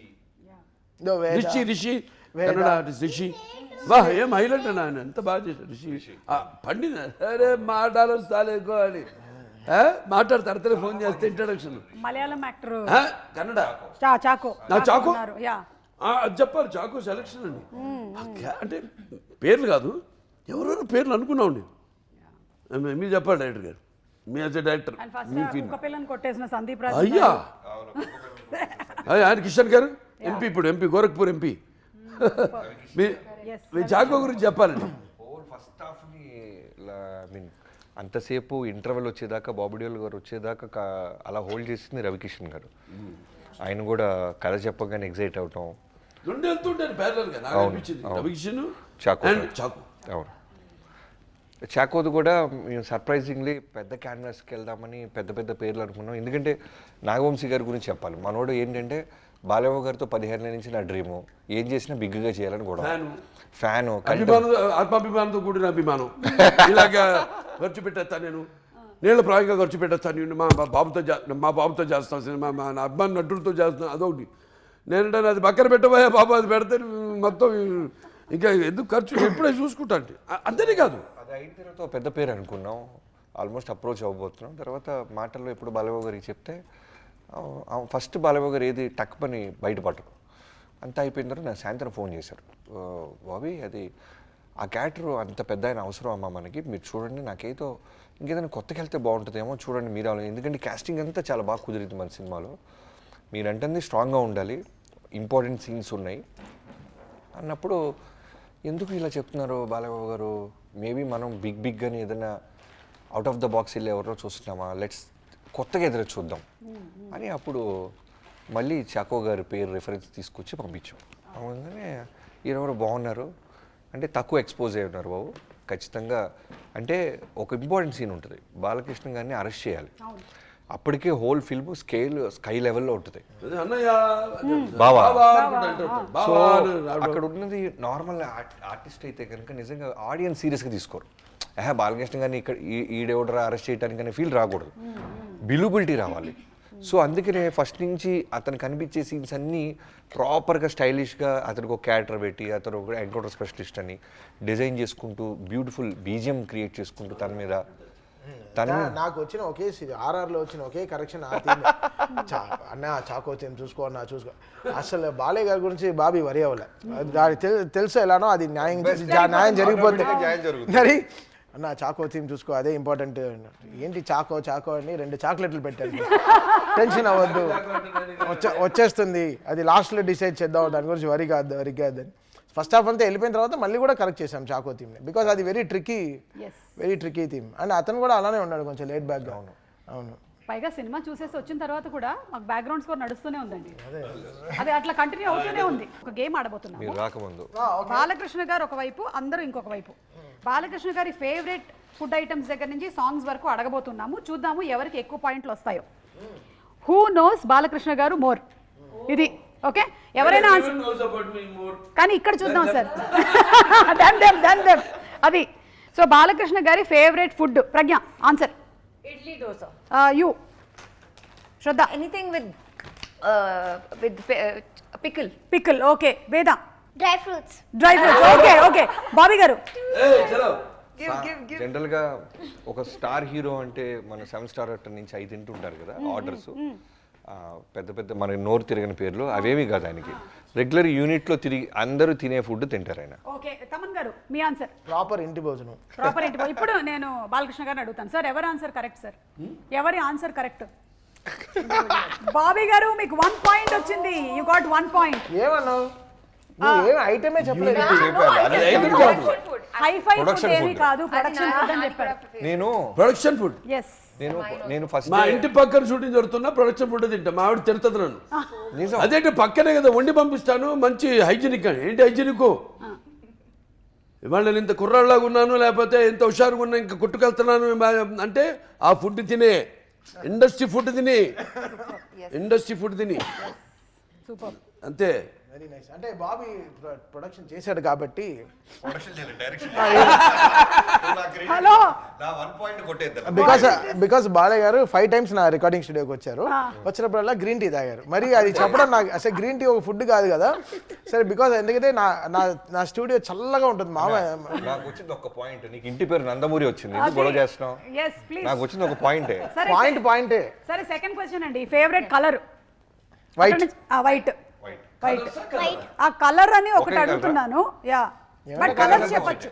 S2: రిషి కన్నడ ఆర్టిస్ట్ రిషి. వా ఏం హైలైట్ అన్న, ఆయన ఎంత బాగా చేశారు రిషి. పండిన అరే మాటలు సాలేకో అని మాట్లాడతారు, ఫోన్ చేస్తే ఇంట్రడక్షన్.
S1: మలయాళం యాక్టర్
S2: కన్నడ
S1: చాకో
S2: అది చెప్పారు, చాకో సెలక్షన్ అండి. అంటే పేర్లు కాదు, ఎవరెవరు పేర్లు అనుకున్నాం. మీరు చెప్పాలి డైరెక్టర్ గారు, మీ యాజ్ ఎ డైరెక్టర్
S1: పిల్లని కొట్టేసిన సందీప్ రాజ్,
S2: అయ్యా ఆయన కిషన్ గారు ఎంపీ, ఇప్పుడు ఎంపీ గోరఖ్పూర్ ఎంపీ. మీ చాకో గురించి చెప్పాలండి.
S4: ఫస్ట్ హాఫ్ని ఐ మీన్ అంతసేపు ఇంటర్వెల్ వచ్చేదాకా, బాబుడియోల్ గారు వచ్చేదాకా అలా హోల్డ్ చేసింది రవికిషన్ గారు. ఆయన కూడా కథ చెప్పగానే ఎగ్జైట్ అవటం. అవును, చాకోది కూడా మేము సర్ప్రైజింగ్లీ పెద్ద క్యాన్వాస్కి వెళ్దామని పెద్ద పేర్లు అనుకున్నాం. ఎందుకంటే నాగవంశీ గారి గురించి చెప్పాలి. మనోడు ఏంటంటే బాలయ్య గారితో 15 ఏళ్ళ నుంచి నా డ్రీము, ఏం చేసినా బిగ్గా చేయాలని కూడా ఫ్యాను,
S2: ఆత్మాభిమానంతో కూడిన అభిమానం. ఇలాగా ఖర్చు పెట్టేస్తాను నేను, నీళ్ళ ప్రాయంగా ఖర్చు పెట్టేస్తాను, నేను మా బాబుతో చేస్తాను సినిమా, మా అభిమాన నటులతో చేస్తాను, అదొకటి. నేనంటే అది పక్కన పెట్టబోయా బాబు, అది పెడితే మొత్తం ఇంకా ఎందుకు ఖర్చు, ఎప్పుడే చూసుకుంటా అంటే అంతేనే కాదు.
S4: అది అయిన తర్వాత పెద్ద పేరు అనుకున్నాం, ఆల్మోస్ట్ అప్రోచ్ అవ్వబోతున్నాం. తర్వాత మాటల్లో ఇప్పుడు బాలయ్య గారికి చెప్తే ఫస్ట్ బాలయ్య గారు ఏది టక్ పని బయటపడరు. అంతా అయిపోయిన తర్వాత నాకు సాయంత్రం ఫోన్ చేశారు, బాబీ అది ఆ క్యారెక్టర్ అంత పెద్ద ఆయన అవసరం అమ్మా మనకి, మీరు చూడండి, నాకేదో ఇంకేదైనా కొత్తకి వెళ్తే బాగుంటుందేమో చూడండి మీరు, ఎందుకంటే కాస్టింగ్ అంతా చాలా బాగా కుదిరింది మన సినిమాలో, మీరంటుంది స్ట్రాంగ్గా ఉండాలి, ఇంపార్టెంట్ సీన్స్ ఉన్నాయి అన్నప్పుడు, ఎందుకు ఇలా చెప్తున్నారు బాలయ్య గారు, మేబీ మనం బిగ్గాని ఏదైనా అవుట్ ఆఫ్ ద బాక్స్ వెళ్ళి ఎవరో చూస్తున్నామా, లెట్స్ కొత్తగా ఎదురు చూద్దాం అని అప్పుడు మళ్ళీ చాకో గారి పేరు రిఫరెన్స్ తీసుకొచ్చి పంపించాం. అవునంగానే ఈయనెవరు బాగున్నారు అంటే తక్కువ ఎక్స్పోజ్ అయి ఉన్నారు బాబు, ఖచ్చితంగా అంటే ఒక ఇంపార్టెంట్ సీన్ ఉంటుంది, బాలకృష్ణ గారిని అరెస్ట్ చేయాలి. అప్పటికే హోల్ ఫిల్మ్ స్కై లెవెల్లో ఉంటుంది.
S2: అదే అన్నయ్య
S4: బావా.
S2: అనుకుంటా అంటూ ఉంటాడు.
S4: సో
S2: బావా అని రావడం.
S4: అక్కడ ఉన్నది నార్మల్ ఆర్టిస్ట్ అయితే కనుక నిజంగా ఆడియన్స్ సీరియస్గా తీసుకోరు. బాలకృష్ణ గారిని ఇక్కడ ఈడెవడరా అరెస్ట్ చేయడానికి అనే ఫీల్ రాకూడదు, బిలిబిలిటీ రావాలి. సో అందుకనే ఫస్ట్ నుంచి అతను కనిపించే సీన్స్ అన్నీ ప్రాపర్గా స్టైలిష్గా అతనికి ఒక క్యారెక్టర్ పెట్టి అతను ఒక ఎన్కౌంటర్ స్పెషలిస్ట్ అని డిజైన్ చేసుకుంటూ బ్యూటిఫుల్ బీజిఎం క్రియేట్ చేసుకుంటూ తన మీద
S7: నాకు వచ్చిన ఒకే ఆర్ఆర్లో వచ్చిన ఒకే కరెక్షన్ ఆ థీమ్. అన్న చాకో థీమ్ చూసుకో అన్న చూసుకో. అసలు బాలయ్య గారి గురించి బాబీ వరి అవ్వలే, దానికి తెలుసు ఎలానో అది న్యాయం జరిగిపోతుంది. మరి అన్న చాకో థీమ్ చూసుకో అదే ఇంపార్టెంట్. ఏంటి చాకో చాకో అని 2 చాక్లెట్లు పెట్టాను, టెన్షన్ అవ్వద్దు వచ్చేస్తుంది, అది లాస్ట్లో డిసైడ్ చేద్దాం, దాని గురించి వరి కాదని. ఫస్ట్ హాఫ్ అంతా వెళ్ళిపోయిన తర్వాత మళ్ళీ కూడా కరెక్ట్ చేసాం చాకో థీమ్ని, బికాజ్ అది వెరీ ట్రికీ థీమ్. అండ్ అతను కూడా అలానే ఉన్నాడు, కొంచెం లేట్ బ్యాక్గా. అవును,
S1: పైగా సినిమా చూసేసి వచ్చిన తర్వాత కూడా మాకు బ్యాక్గ్రౌండ్ స్కోర్ నడుస్తూనే ఉందండి, అది అట్లా కంటిన్యూ అవుతూనే ఉంది. ఒక గేమ్ ఆడబోతున్నాము. బాలకృష్ణ గారు ఒకవైపు, అందరూ ఇంకొక వైపు. బాలకృష్ణ గారి ఫేవరెట్ ఫుడ్ ఐటమ్స్ దగ్గర నుంచి సాంగ్స్ వరకు అడగబోతున్నాము. చూద్దాము ఎవరికి ఎక్కువ పాయింట్లు వస్తాయో. హూ నోస్ బాలకృష్ణ గారు మోర్, ఇది ఓకే. ఎవరైనా కానీ ఇక్కడ చూద్దాం సార్. అది సో బాలకృష్ణ గారి favourite food. Pragya answer
S5: idli dosa.
S1: You Shraddha
S6: anything with
S1: pickle. Okay. Veda
S3: dry fruits.
S1: Okay. Bobby గారు
S4: జనరల్ గా ఒక స్టార్ హీరో అంటే మన 7 స్టార్ హోటల్ నుంచి 5 తింటుంటారు కదా ఆర్డర్స్, పెద్ద పెద్ద మనకి నోరు తిరగని పేర్లు అవేమి కాదు. ఆయనకి రెగ్యులర్ యూనిట్ లో తిరిగి అందరూ తినే ఫుడ్ తింటారు ఆయన.
S1: ఓకే. తమన్ గారు మీ ఆన్సర్
S7: ప్రాపర్ ఇంటి భోజనం.
S1: ఇప్పుడు నేను బాలకృష్ణ గారిని అడుగుతాను సార్, ఎవరి ఆన్సర్ కరెక్ట్ సార్? ఎవరి ఆన్సర్ కరెక్ట్? బాబీ గారు మీకు 1 పాయింట్ వచ్చింది. You got 1 point.
S7: ఏమన్నావు? ఏం ఐటమే చెప్పలేదు.
S1: హైఫై ఫుడ్ ఏమీ కాదు, ప్రొడక్షన్ ఫుడ్ అని చెప్పారు.
S4: నేను
S2: ప్రొడక్షన్ ఫుడ్.
S1: ఎస్.
S4: నేను ఫస్ట్
S2: మా ఇంటి పక్కన షూటింగ్ జరుగుతున్నా ప్రొడక్షన్ ఫుడ్ తింటా. మా ఆవిడ తిడుతుంది నన్ను. అదేంటి పక్కనే కదా వండి పంపిస్తాను, మంచి హైజీనిక్ అని. ఏంటి హైజీనిక్? ఇవాళ నేను ఇంత కుర్రాళ్ళలాగా ఉన్నాను, లేకపోతే ఇంత హుషారుగా ఉన్నా, ఇంకా కొట్టుకెళ్తున్నాను అంటే ఆ ఫుడ్ తినే, ఇండస్ట్రీ ఫుడ్ తిని
S1: సూపర్.
S2: అంతే.
S7: Very nice. అంటే బాబీ ప్రొడక్షన్ చేశాడు కాబట్టి
S1: హలో
S7: బికాస్ బాలయ్య గారు 5 times నా రికార్డింగ్ స్టూడియోకి వచ్చారు. వచ్చినప్పుడల్లా గ్రీన్ టీ తాగారు. మరి అది చెప్పడం నాకు అసలు గ్రీన్ టీ ఒక ఫుడ్ కాదు కదా. సరే బికాస్ ఎందుకంటే నా స్టూడియో చల్లగా ఉంటుంది.
S4: నాకు వచ్చింది ఒక పాయింట్. నీకు ఇంటి పేరు నందమూరి వచ్చింది, ఎందుకు గొడవ చేస్తున్నావు? నాకు వచ్చింది ఒక పాయింటే.
S7: పాయింటే.
S1: సరే సెకండ్ క్వశ్చన్ అండి. Favourite colour? వైట్. ఆ కలర్ అని ఒకటి అడుగుతున్నాను. యా, బట్ కలర్స్ చెప్పొచ్చు.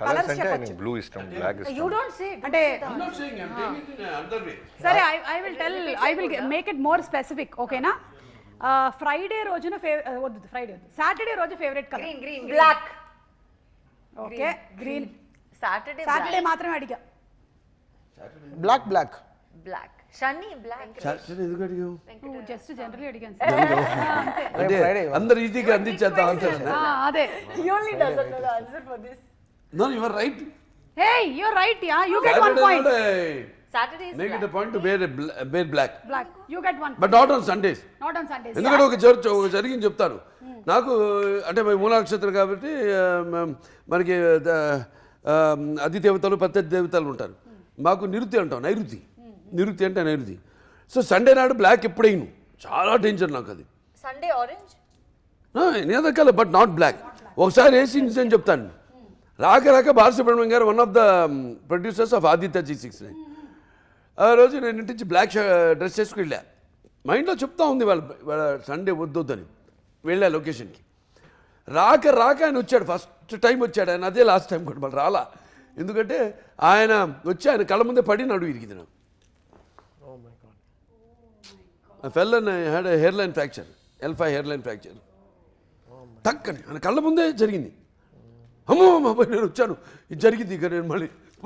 S4: కలర్స్ అంటే నాకు బ్లూ ఇష్టం, బ్లాక్ ఇష్టం.
S1: యు డోంట్ సే అంటే సరే I will make it more specific. ఓకేనా? ఫ్రైడే రోజున సాటర్డే రోజు favourite colour?
S5: Green. Black.
S1: Okay. Green.
S5: Saturday
S1: మాత్రమే అడిగా.
S7: బ్లాక్.
S5: షన్నీ బ్లాక్.
S2: ఎందుకు అడిగావు?
S1: జస్ట్ జనరల్లీ అడిగాను.
S2: అంటే అందరు ఈజీగా అందించేద్దాం ఆన్సర్.
S1: అదే.
S5: He only doesn't know the answer for this.
S2: No, you are right.
S1: Hey, you're right. Yeah, you get 1 point.
S5: Saturday is
S2: Make it a point to wear black.
S1: You get 1.
S2: But not on Sundays. ఎందుకంటే ఒక జరిగింది చెప్తాను. నాకు అంటే మూల నక్షత్రం కాబట్టి మనకి అధిదేవతలు ప్రత్యర్థి దేవతలు ఉంటారు. మాకు నిరుతి అంటాం, నైరుతి అంటే నైరుతి. సో సండే నాడు బ్లాక్ ఎప్పుడైనా చాలా డేంజర్ నాకు. అది
S5: సండే ఆరెంజ్
S2: నేదకాల, బట్ నాట్ బ్లాక్. ఒకసారి వేసి నిజం చెప్తాను. రాక బాలసుబ్రహ్మణ్యం గారు one of the producers of Aditya G69. ఆ రోజు నేను ఇంటి నుంచి బ్లాక్ డ్రెస్ చేసుకుని వెళ్ళా. మైండ్లో చెప్తా ఉంది వాళ్ళ సండే వద్దని. వెళ్ళా లొకేషన్కి. రాక ఆయన వచ్చాడు. ఫస్ట్ టైం వచ్చాడు ఆయన, అదే లాస్ట్ టైం కూడా మళ్ళీ రాలా. ఎందుకంటే ఆయన వచ్చి ఆయన కళ్ళ ముందే పడి నడువు ఇరిగింది నాకు. Fell and had hairline fracture, L5 hairline fracture. టక్కని ఆయన కళ్ళ ముందే జరిగింది. అమ్మో నేను వచ్చాను, ఇది జరిగింది, ఇక నేను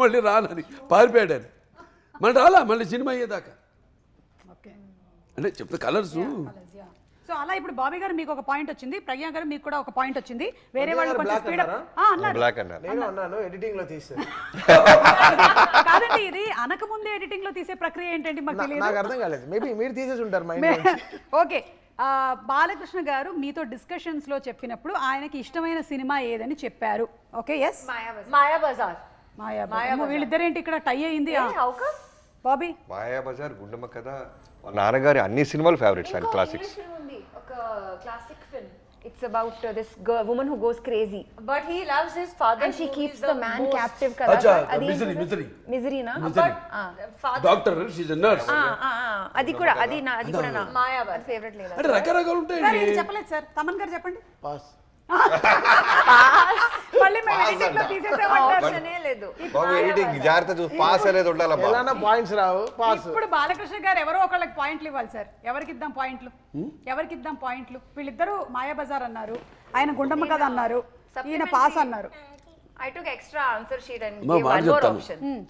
S2: మళ్ళీ రానని పారిపోయాడు ఆయన. మళ్ళీ రాలా, మళ్ళీ సినిమా అయ్యేదాకా. అంటే చెప్తే కలర్స్
S1: సో అలా ఇప్పుడు బాబీ గారు మీకు ఒక పాయింట్ వచ్చింది, ప్రజ్ఞా గారు మీకు కూడా ఒక పాయింట్ వచ్చింది, వేరే
S7: ప్రజ్ఞా
S1: వాళ్ళు
S7: గారు
S1: కొంచెం
S7: black
S1: స్పీడ్
S7: అన్నారా?
S1: అన్నారు.
S4: బ్లాక్ అన్నారు.
S7: నేను అన్నాను ఎడిటింగ్ లో తీస్తే.
S1: కాదండి, ఇది అనకముందే ఎడిటింగ్ లో తీసే ప్రక్రియ ఏంటండి మాకు
S7: నాకు
S1: తెలియదు.
S7: అర్థం కాలేదు, మేబీ మీరు తీసేసి ఉంటారు మైండ్.
S1: ఓకే, బాలకృష్ణ గారు మీతో డిస్కషన్స్ లో చెప్పినప్పుడు ఆయనకి ఇష్టమైన సినిమా ఏదని చెప్పారు. Okay, yes,
S5: Maya Bazaar.
S1: Maya. వీళ్ళిద్దరేంటి ఇక్కడ టై అయింది?
S5: How come?
S1: బాబీ,
S4: మాయాబజార్, గుండమ్మ కథ, మా నాన్నగారి అన్ని సినిమాలు ఫేవరెట్స్ అండ్ క్లాసిక్స్.
S6: ఒక classic film. It's about this girl, woman who goes crazy
S5: But he loves his father.
S6: and she
S5: who
S6: keeps
S5: is
S6: the man
S5: most-
S6: captive kada.
S2: Acha,
S6: Adi
S2: misery.
S6: na?
S2: Misery.
S5: Father.
S2: Doctor she's a nurse.
S6: అది కూడా అది కూడా నా
S5: Maya Bazaar.
S6: Favourite లేదా.
S2: అంటే రకరకాలు
S1: sir
S2: ఉంటాయండి.
S1: ఇది చెప్పలేదు సార్, తమన్ గారు చెప్పండి.
S7: పాస్.
S1: మళ్ళీ మేము ఎడిటింగ్ లో తీసేసామంటారు.
S6: ఆప్షనే లేదు.
S4: బాబు ఎడిటింగ్ జాగ్రత్త చూసి పాస్ అనేది ఉండాలమ్మా.
S7: ఎలానా పాయింట్స్ రావు, పాస్.
S1: ఇప్పుడు బాలకృష్ణ గారు ఎవరో ఒకళ్ళకి పాయింట్లు ఇవ్వాలి సార్. ఎవరికి ఇద్దాం పాయింట్లు? ఎవరికి ఇద్దాం పాయింట్లు? వీళ్ళిద్దరూ మాయా బజార్ అన్నారు, ఆయన గుండమ్మ కథ అన్నారు, ఈయన పాస్ అన్నారు.
S6: I took extra answer sheet and
S2: మా
S6: gave
S2: మాట
S6: one more
S2: చెప్తాను.
S6: option.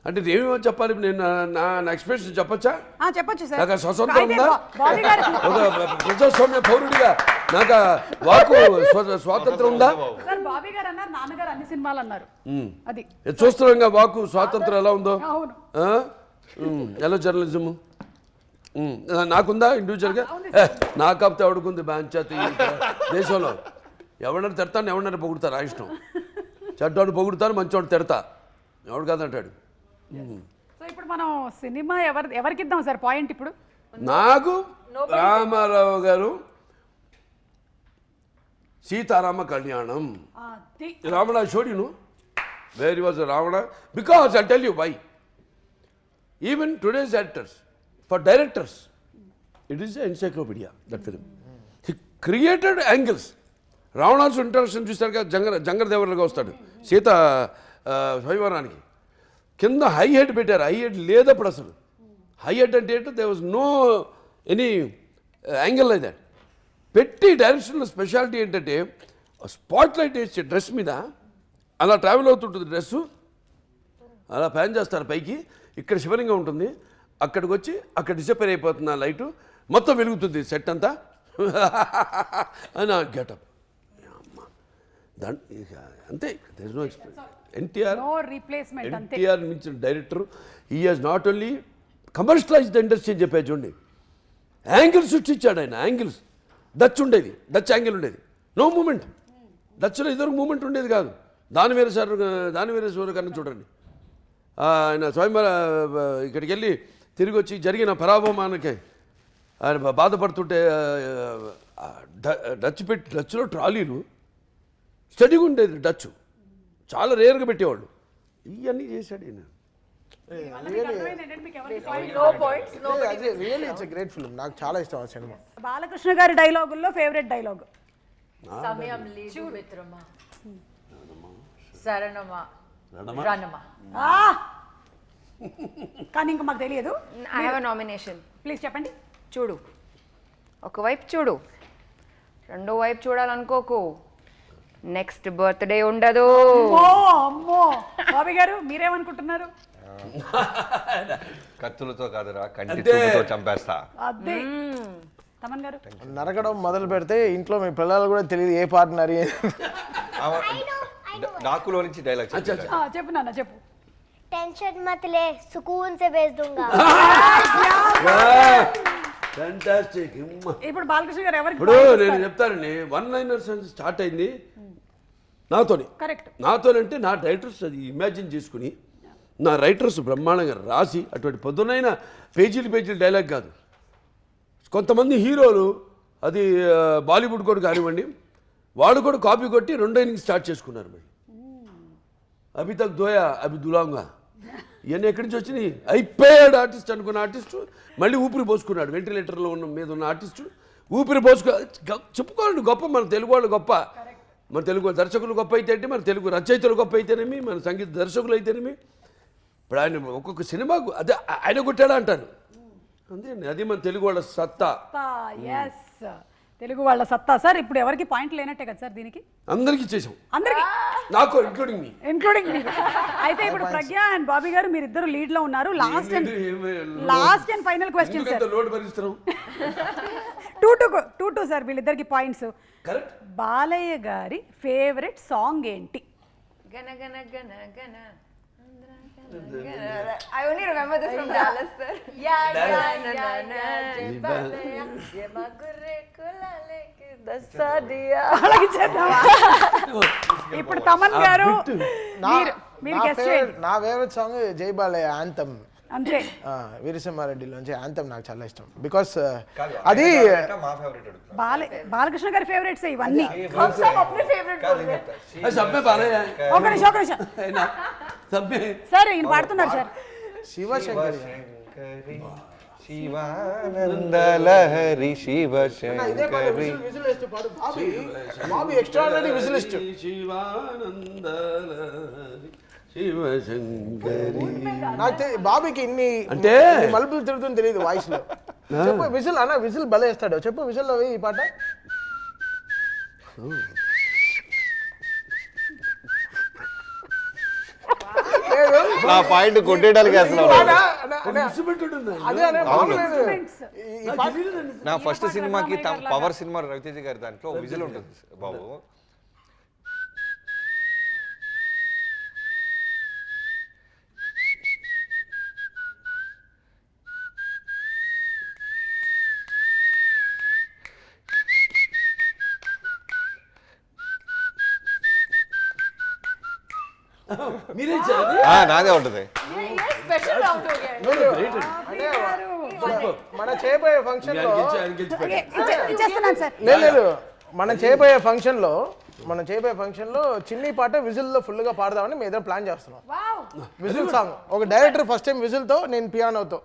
S2: అంటే ఏమేమో చెప్పాలి, నేను నా ఎక్స్ప్రెషన్ చెప్పచ్చా?
S1: చెప్పొచ్చు సార్.
S2: నాకు స్వతంత్రం
S1: అయితే
S2: ఉందా?
S1: బాబీ గారు
S2: ఒక ప్రజాస్వామ్య పౌరుడిగా నాకు వాకు స్వాతంత్రం ఉందా?
S1: సార్ బాబీ గారు అన్నారు, నాన్నగారు అన్ని సినిమాలు అన్నారు. అది
S2: ఇది చూస్తున్నాం వాకు స్వాతంత్రం ఎలా ఉందో.
S1: అవును.
S2: ఎలా జర్నలిజము నాకుందా ఇండివిజువల్గా? నా కాపుతే ఎవడుకుంది పంచాయతీ దేశంలో. ఎవడన్నా తిడతాను, ఎవడన్నా పొగుడుతారు, ఆ ఇష్టం. చెడ్డవాడిని పొగుడుతాను, మంచివాడిని తిడతా, ఎవడు కాదంటాడు.
S1: సో ఇప్పుడు మనం సినిమా ఎవరికి ఇద్దాం సార్ పాయింట్? ఇప్పుడు
S2: నాకు రామారావు గారు Seetharama Kalyanam. Ravana showed you know where was Ravana, because I tell you why. Even today's actors, for directors, it is encyclopedia that film. He created angles. రావణాసు ఇంట్రడక్షన్ చూస్తారు కదా, జంగరదేవరగా వస్తాడు సీత స్వయంవరానికి. కింద హై హెడ్ పెట్టారు, హై హెడ్ లేదప్పుడు అసలు. హై హెడ్ అంటే ఏంటో they was no any angle like that. పెట్టి డైరెక్షన్లో స్పెషాలిటీ ఏంటంటే స్పాట్ లైట్ వేసి డ్రెస్ మీద అలా ట్రావెల్ అవుతుంటుంది డ్రెస్సు, అలా ప్యాన్ చేస్తారు పైకి, ఇక్కడ శివలింగం ఉంటుంది, అక్కడికి వచ్చి అక్కడ డిసపేర్ అయిపోతుంది ఆ లైటు, మొత్తం వెలుగుతుంది సెట్ అంతా అని గెటప్. అంతే, there is no express. NTR
S1: no replacement అంతే.
S2: ఎన్టీఆర్ మించిన director. He has not only commercialized industry అని చెప్పేది చూడండి, యాంగిల్స్ సృష్టించాడు ఆయన. యాంగిల్స్ డచ్ ఉండేది, డచ్ యాంగిల్ ఉండేది, నో మూమెంట్. డచ్లో ఇద్దరు మూమెంట్ ఉండేది కాదు. దానివేరేశ్వర కన్నా చూడండి, ఆయన స్వయంవర ఇక్కడికి వెళ్ళి తిరిగి వచ్చి జరిగిన పరాభవానికి ఆయన బాధపడుతుంటే డచ్లో ట్రాలీలు స్టడీగా ఉండేది, డచ్ చాలా రేర్గా పెట్టేవాళ్ళు. ఇవన్నీ చేశాడు ఈయన.
S5: No points. No.
S7: Really it's a great film. నాకు చాలా ఇష్టం ఆ సినిమా.
S1: బాలకృష్ణ గారి డైలాగుల్లో favourite dialogue?
S5: Samyam ledu mitrama. Saranama. Ranama.
S1: కానీ ఇంకా మాకు తెలియదు.
S6: I have a nomination.
S1: Please చెప్పండి.
S6: చూడు, ఒకవైపు చూడు, రెండో వైపు చూడాలనుకోకు, నెక్స్ట్ బర్త్డే ఉండదు.
S1: అమ్మో బాబీ గారు మీరేమనుకుంటున్నారు?
S4: కత్తులతో కాదురా, కంటి చూపుతో చంపేస్తా.
S1: అదే తమన్ గారు
S7: నరకడం మొదలు పెడితే ఇంట్లో మీ పిల్లలు కూడా తెలియదు ఏ పార్ట్నర్.
S4: డాకులో నుంచి డైలాగ్
S1: చెప్పు నాన్న చెప్పు.
S3: टेंशन मत ले, सुकून से भेज दूंगा.
S2: ఫ్యాంటాస్టిక్.
S1: ఇప్పుడు బాలకృష్ణ గారు ఎవరికి?
S2: ఇప్పుడు నేను చెప్తానండి, వన్ లైనర్స్ అని స్టార్ట్ అయింది నాతోని.
S1: కరెక్ట్.
S2: నాతోనంటే నా రైటర్స్ అది ఇమాజిన్ చేసుకుని, నా రైటర్స్ బ్రహ్మాండంగా రాసి, అటువంటి పొద్దునైన పేజీలు డైలాగ్ కాదు. కొంతమంది హీరోలు అది బాలీవుడ్ కూడా కానివ్వండి, వాళ్ళు కూడా కాపీ కొట్టి రెండో ఇన్నింగ్ స్టార్ట్ చేసుకున్నారు. మరి అభి తక్ దోయా అభి దులాంగా ఇవన్నీ ఎక్కడి నుంచి వచ్చినాయి? అయిపోయాడు ఆర్టిస్ట్ అనుకున్న ఆర్టిస్టు మళ్ళీ ఊపిరి పోసుకున్నాడు. వెంటిలేటర్లో ఉన్న మీద ఉన్న ఆర్టిస్టు ఊపిరి చెప్పుకోండి గొప్ప. మన తెలుగు వాళ్ళు గొప్ప, మన తెలుగు దర్శకులు గొప్ప అయితే అంటే, మన తెలుగు రచయితలు గొప్ప అయితేనేమి, మన సంగీత దర్శకులు అయితేనేమి. ఇప్పుడు ఆయన ఒక్కొక్క సినిమాకు అదే ఆయన కొట్టాడా అంటారు. అంతే, అది మన తెలుగు వాళ్ళ సత్తా.
S1: ఎస్, తెలుగు వాళ్ళ సత్తా సార్. ఇప్పుడు ఎవరికి పాయింట్ లేనట్టే కదా సార్ దీనికి?
S2: అందరికీ చేసాం,
S1: అందరికి
S2: నాకు ఇంక్లూడింగ్ మీ.
S1: ఇంక్లూడింగ్ అయితే ఇప్పుడు ప్రజ్ఞ అండ్ బాబీ గారు మీరిద్దరు లీడ్ లో ఉన్నారు. Last and final question sir.
S2: Load భరిస్తున్నాం.
S1: 2-2 సార్ వీళ్ళిద్దరికి పాయింట్స్.
S2: కరెక్ట్.
S1: బాలయ్య గారి ఫేవరెట్ సాంగ్ ఏంటి?
S6: గన గన గన గన I only remember this from Dallas, sir.
S1: ఇప్పుడు తమన్ గారు మీరు గెస్ట్ చేయండి.
S7: నా ఫేవరెట్ సాంగ్ జై బాలయ్య యాంథమ్.
S1: అంతే.
S7: వీరసింహారెడ్డిలోంచి యాంథమ్ నాకు చాలా ఇష్టం. బికాస్ అది
S4: మా ఫేవరెట్
S1: బాలకృష్ణ గారి ఫేవరెట్స్ ఇవన్నీ.
S2: సబ్బే బాలయ్య.
S1: ఒక నిమిషం సార్ ఈయన పాడుతున్నారు సార్.
S7: శివశంకరి
S4: శివానందలహరి శివశంకరి.
S7: బాబీ ఎక్స్ట్రాఆర్డినరీ విజిలిస్ట్.
S2: శివశంకరి.
S7: నాకు బాబీకి ఇన్ని
S2: అంటే
S7: మలుపులు తిరుగుతుంది తెలియదు వాయిస్ లో. చెప్పు విజిల్ అన్న, విజిల్ భలే వేస్తాడు. చెప్పు విజిల్ లో ఈ పాట.
S4: నా పాయింట్ కొట్టేయడానికి అసలు నా ఫస్ట్ సినిమాకి పవర్ సినిమా రవితేజ గారి దాంట్లో విజిల్ ఉంటుంది బాబు.
S2: మీరే
S4: నాదే ఉంటుంది.
S7: మన చేయబోయే ఫంక్షన్ లో
S1: ఇచ్చేస్తున్నాను సార్.
S7: లేదు మనం చేయబోయే ఫంక్షన్ లో చిన్ని పాట విజిల్ లో ఫుల్ గా పాడదామని మేము ఏదో ప్లాన్ చేస్తున్నాం. విజిల్ సాంగ్ ఒక డైరెక్టర్ ఫస్ట్ టైం విజిల్ తో, నేను పియానోతో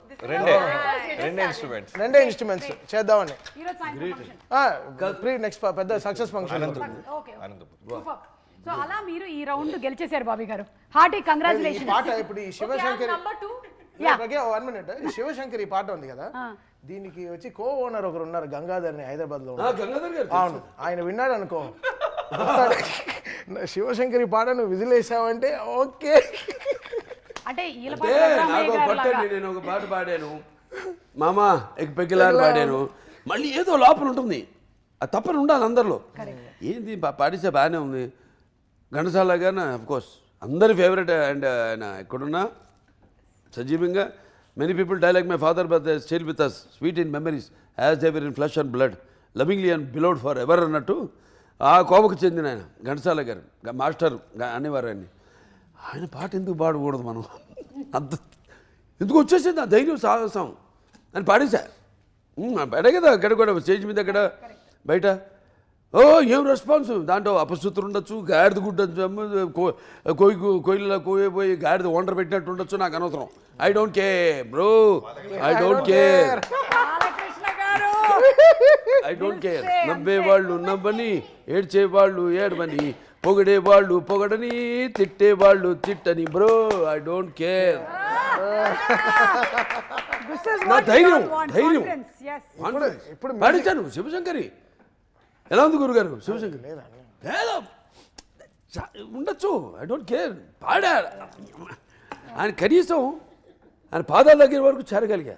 S7: రెండే ఇన్స్ట్రుమెంట్స్ చేద్దామని. నెక్స్ట్ పెద్ద సక్సెస్ ఫంక్షన్.
S1: సో అలా మీరు ఈ రౌండ్ గెలిచేశారు బాబీ గారు. Hearty congratulations.
S7: పాట ఇప్పుడు ఈ శివశంకరి 1 minute. ఈ శివశంకరి పాట ఉంది కదా, దీనికి వచ్చి కో ఓనర్ ఒకరు ఉన్నారు గంగాధర్ అని హైదరాబాద్ లో. అవును, ఆయన విన్నాడు అనుకో, శివశంకరి పాట నువ్వు విజిల్ వేసావంటే ఓకే.
S1: అంటే
S2: నేను ఒక పాట పాడాను, మామా ఎగ్ పెగ్గిలాని పాడాను. మళ్ళీ ఏదో లోపల ఉంటుంది, అది తప్పని ఉండాలి అందరిలో. ఏంది పాడిస్తే బాగానే ఉంది. ఘంటసాల గారిన అఫ్కోర్స్ అందరి ఫేవరెట్. అండ్ ఆయన ఎక్కడున్నా సజీవంగా many people die like my father but they still with us sweet in memories as they were in flesh and blood lovingly and beloved for ever అన్నట్టు ఆ కోపకు చెందిన ఆయన ఘంటసాల గారు మాస్టర్ అనేవారు. ఆయన పాట ఎందుకు పాడకూడదు మనం? అంత ఎందుకు వచ్చేసింది ఆ ధైర్యం సాహసం అని పాడేశా. పాడే కదా అక్కడ కూడా స్టేజ్ మీద అక్కడ బయట. ఓ ఏం రెస్పాన్స్ దాంట్లో అపశృతులు ఉండొచ్చు, గాడిద గుడ్డొచ్చు, కోయిలలో కోయిపోయి గాడిద వండర్ పెట్టినట్టు ఉండొచ్చు, నాకు అనవసరం. I don't care bro, I don't care, I don't care. నవ్వేవాళ్ళు నవ్వని, ఏడ్చేవాళ్ళు ఏడవని, పొగిడేవాళ్ళు పొగడని, తిట్టేవాళ్ళు తిట్టని బ్రో, ఐ డోంట్ కేర్. నా ధైర్యం ఇప్పుడు పాడించాను. శివశంకరి ఎలా ఉంది గురుగారు? శివశంకర్ లేదా ఉండొచ్చు, ఐ డోంట్ కేర్. పాడా ఆయన కనీసం ఆయన పాదాల దగ్గర వరకు చేరగలిగా.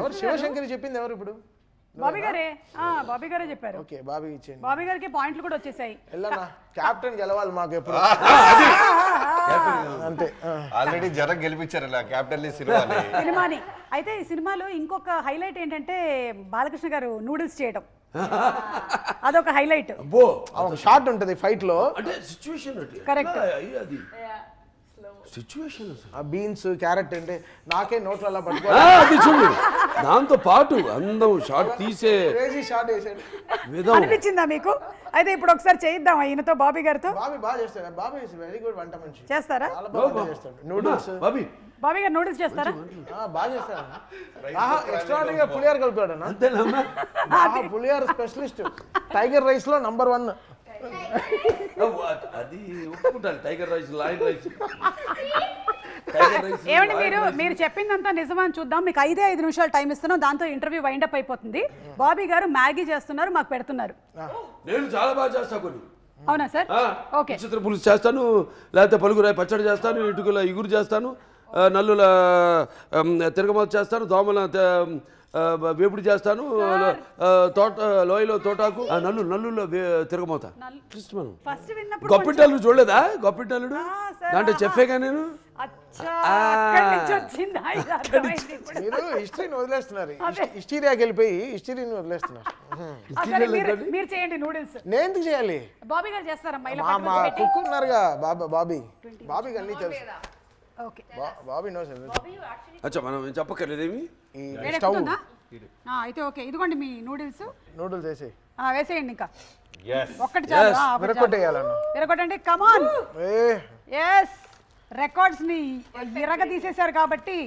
S7: ఎవరు శివశంకరి చెప్పింది ఎవరు ఇప్పుడు?
S1: బాబీ గారే చెప్పారు.
S7: ఓకే, బాబీ ఇచ్చేయండి.
S1: బాబీ గారికి పాయింట్లు కూడా వచ్చేసాయి.
S7: కెప్టెన్ గెలవాలి మాకు ఎప్పుడు. అంతే,
S4: ఆల్రెడీ జనం గెలిపించారు కెప్టెన్
S1: సినిమాని. అయితే ఈ సినిమాలో ఇంకొక హైలైట్ ఏంటంటే బాలకృష్ణ గారు నూడిల్స్ చేయడం, అదొక హైలైట్.
S7: షార్ట్ ఉంటుంది ఫైట్ లో.
S2: అంటే సిచ్యువేషన్
S1: కరెక్ట్.
S2: అది సిచ్యువేషన్
S7: ఆ బీన్స్ క్యారెట్ అంటే నాకే నోట్లో అలా పట్టుకో.
S2: అది చూడు, దాంతో పాటు అందం షార్ట్ తీసే
S7: షార్ట్ వేసాడు
S1: అనిపించిందా మీకు? అయితే ఇప్పుడు ఒకసారి చేయిద్దాం ఈయనతో, బాబీ గారితో.
S7: బాబీ బాగా చేస్తాడు. బాబీ వెరీ గుడ్ వంట మనిషి.
S1: చేస్తారా?
S7: నూడిల్స్
S1: బాబీ గారు నూడిల్స్ చేస్తారా?
S7: బాగా చేస్తాడు. ఎక్స్ట్రాడినరీగా పులిహార కలుపుతాడు.
S2: అంతేనమ్మా,
S7: పులిహార స్పెషలిస్ట్. టైగర్ రైస్ లో నంబర్ 1.
S2: అది ఒప్పుకుంటాను. Tiger rice, lion rice.
S1: ఏమండి మీరు చెప్పిందంతా నిజమని చూద్దాం. మీకు 5 నిమిషాలు టైం ఇస్తున్నాం, దాంతో ఇంటర్వ్యూ వైండప్ అయిపోతుంది. బాబీ గారు మ్యాగీ చేస్తున్నారు, మాకు పెడుతున్నారు.
S2: నేను చాలా బాగా చేస్తా కొన్ని.
S1: అవునా సార్? ఓకే.
S2: చిత్ర పులుసు చేస్తాను, లేకపోతే పలుగురాయి పచ్చడి చేస్తాను, ఇటుకల ఇగురు చేస్తాను, నల్లుల తిరగమాత చేస్తాను, దోమల వేపుడు చేస్తాను, లోయలో తోటాకు, నల్లుల్లో తిరగమోత.
S1: ఫస్ట్ విన్నప్పుడు
S2: గొప్పింటల్లుడు చూడలేదా? గొప్పింటల్లుడు దాంట్లో చెప్పేగా నేను.
S7: మీరు హిస్టరీని వదిలేస్తున్నారు, హిస్టీరియాకి వెళ్ళిపోయి హిస్టరీని వదిలేస్తున్నారు.
S1: మీరు చేయండి నూడిల్స్.
S7: నేను ఎందుకు చేయాలి?
S1: బాబీ గారు చేస్తారా?
S7: మా కుక్ ఉన్నారుగా బాబీ అన్నీ తెలుసు.
S1: Okay,
S7: Bobby no sir.
S2: అచ్చా, మనం చెప్పక్కర్లేదేమి.
S1: అయితే ఓకే, ఇదిగోండి మీ నూడిల్స్.
S7: నూడిల్స్ వేసి
S1: వేసేయండి. ఇంకా ఒక్కటి చాలు. విరగొట్టండి. కమాన్. ఎస్, రికార్డ్స్ ని విరగ తీసేశారు కాబట్టి.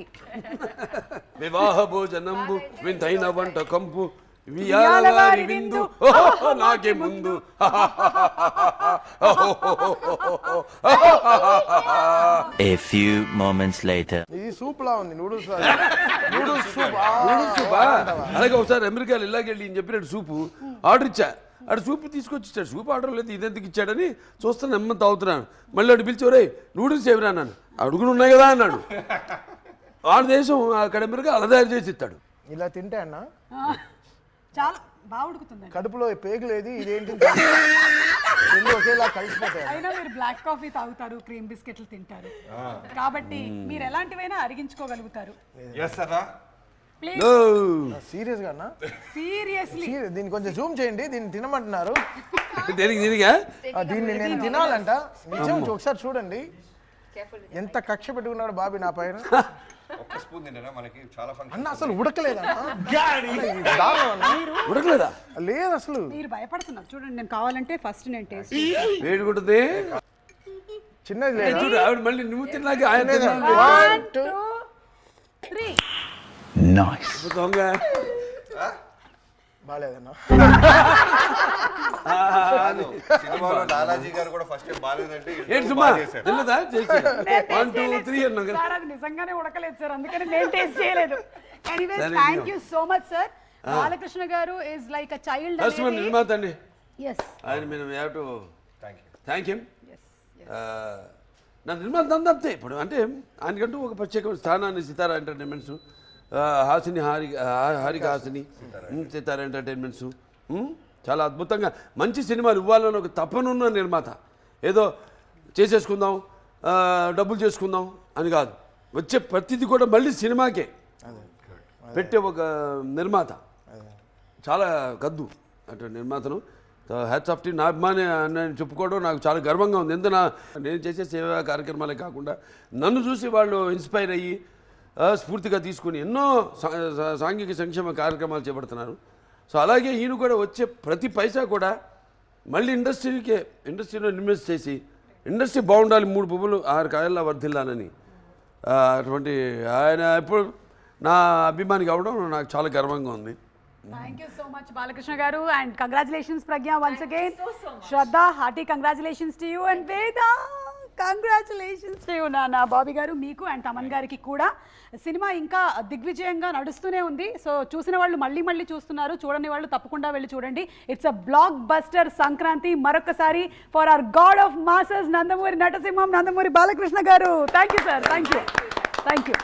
S2: వివాహ భోజనంబు వింతైన వంట కంపు విందు నాకే ముందు.
S8: A few moments later.
S7: ఇది సూప్ లా ఉంది. Noodles soup.
S2: అలాగే ఒకసారి అమెరికాలో ఇలాగెళ్ళి ఈయన చెప్పినట్టు సూపు ఆర్డర్ ఇచ్చా. అటు సూపు తీసుకొచ్చి ఇచ్చాడు. సూప్ ఆర్డర్ లేదు, ఇదెందుకు ఇచ్చాడని చూస్తాను, నెమ్మది తాగుతున్నాను. మళ్ళీ అటు పిలిచి, ఒరే నూడిల్స్ ఏమిరా అన్నాను. అడుగులు ఉన్నాయి కదా అన్నాడు. వాళ్ళ దేశం అక్కడ అమెరికా అలా తయారు చేసి ఇస్తాడు.
S7: ఇలా తింటే అన్న
S1: చాలా బాగా ఉడుకుతుంది.
S7: కడుపులో పేగు లేదు, ఇదేంటి ఒకేలా కలిసిపోతాయి.
S1: అయినా మీరు బ్లాక్ కాఫీ తాగుతారు, క్రీమ్ బిస్కెట్లు తింటారు, కాబట్టి మీరు ఎలాంటివైనా అరిగించుకోగలుగుతారు.
S7: సీరియస్ గా అన్న?
S1: సీరియస్లీ
S7: దీన్ని కొంచెం జూమ్ చేయండి. దీన్ని తినమంటున్నారు. దీన్ని నేను తినాలంట. నిజం, ఒకసారి చూడండి ఎంత కక్ష పెట్టుకున్నాడు బాబీ నా పైన. అన్న అసలు ఉడకలేదా?
S2: ఉడకలేదా?
S7: లేదు అసలు.
S1: మీరు భయపడుతున్నారు. చూడండి, నేను కావాలంటే ఫస్ట్ నేను టేస్ట్.
S2: వేడుకుంటుంది
S7: చిన్నది లేదు.
S2: చూడు, ఆవిడ మళ్ళీ నువ్వు తిన్నాక ఆయన
S1: 1 2 3.
S8: Nice.
S2: దొంగ
S7: బాగాలేదన్నా.
S4: సినిమాలో లాలాజీ గారు కూడా ఫస్ట్ టైం బాలేదంటే
S2: ఏంటి సుమా తిన్నదా? చేసి 1 2 3 అన్నా కదా.
S1: సార్ అది నిజంగానే ఉడకలేదు సార్, అందుకని నేను టేస్ట్ చేయలేదు. Anyways, thank you so much sir. Balakrishna గారు is like a child.
S2: Customer నిర్మాత అండి.
S1: yes,
S2: ఆయన మేము హ్యావ్ టు థ్యాంక్ హిమ్. నా నిర్మాత అంతే. ఇప్పుడు అంటే ఆయనకంటూ ఒక ప్రత్యేక స్థానాన్ని సితారా ఎంటర్టైన్మెంట్స్, హాసిని హారిక హాసిని, సితారా ఎంటర్టైన్మెంట్స్ చాలా అద్భుతంగా మంచి సినిమాలు ఇవ్వాలని ఒక తపనున్న నిర్మాత. ఏదో చేసేసుకుందాం, డబ్బులు చేసుకుందాం అని కాదు, వచ్చే ప్రతిదీ కూడా మళ్ళీ సినిమాకే పెట్టే ఒక నిర్మాత. చాలా కద్దు అంటే నిర్మాతను. Hats off tea. నా అభిమాని నేను చెప్పుకోవడం నాకు చాలా గర్వంగా ఉంది. ఎందుకు నేను చేసే సేవా కార్యక్రమాలే కాకుండా నన్ను చూసి వాళ్ళు ఇన్స్పైర్ అయ్యి స్ఫూర్తిగా తీసుకుని ఎన్నో సాంఘిక సంక్షేమ కార్యక్రమాలు చేపడుతున్నారు. సో అలాగే ఈయన కూడా వచ్చే ప్రతి పైసా కూడా మళ్ళీ ఇండస్ట్రీలో ఇన్వెస్ట్ చేసి ఇండస్ట్రీ బాగుండాలి, 3 పువ్వులు 6 కాయల్లా వర్ధిల్లాలని అటువంటి ఆయన ఇప్పుడు నా అభిమాని కావడం నాకు చాలా గర్వంగా ఉంది.
S1: Thank you so much, Balakrishna garu, and congratulations, Pragya, once again. Shraddha, hearty congratulations to you, and Veda, congratulations to you, Nana. Bobby garu, meeku and Taman gariki kuda cinema ఇంకా దిగ్విజయంగా నడుస్తూనే ఉంది. సో చూసిన వాళ్ళు మళ్ళీ చూస్తున్నారు, చూడని వాళ్ళు తప్పకుండా వెళ్ళి చూడండి. It's a blockbuster Sankranti. మరొకసారి for our god of masses Nandamuri నటసింహం, Nandamuri Balakrishna గారు. Thank you sir. Thank you.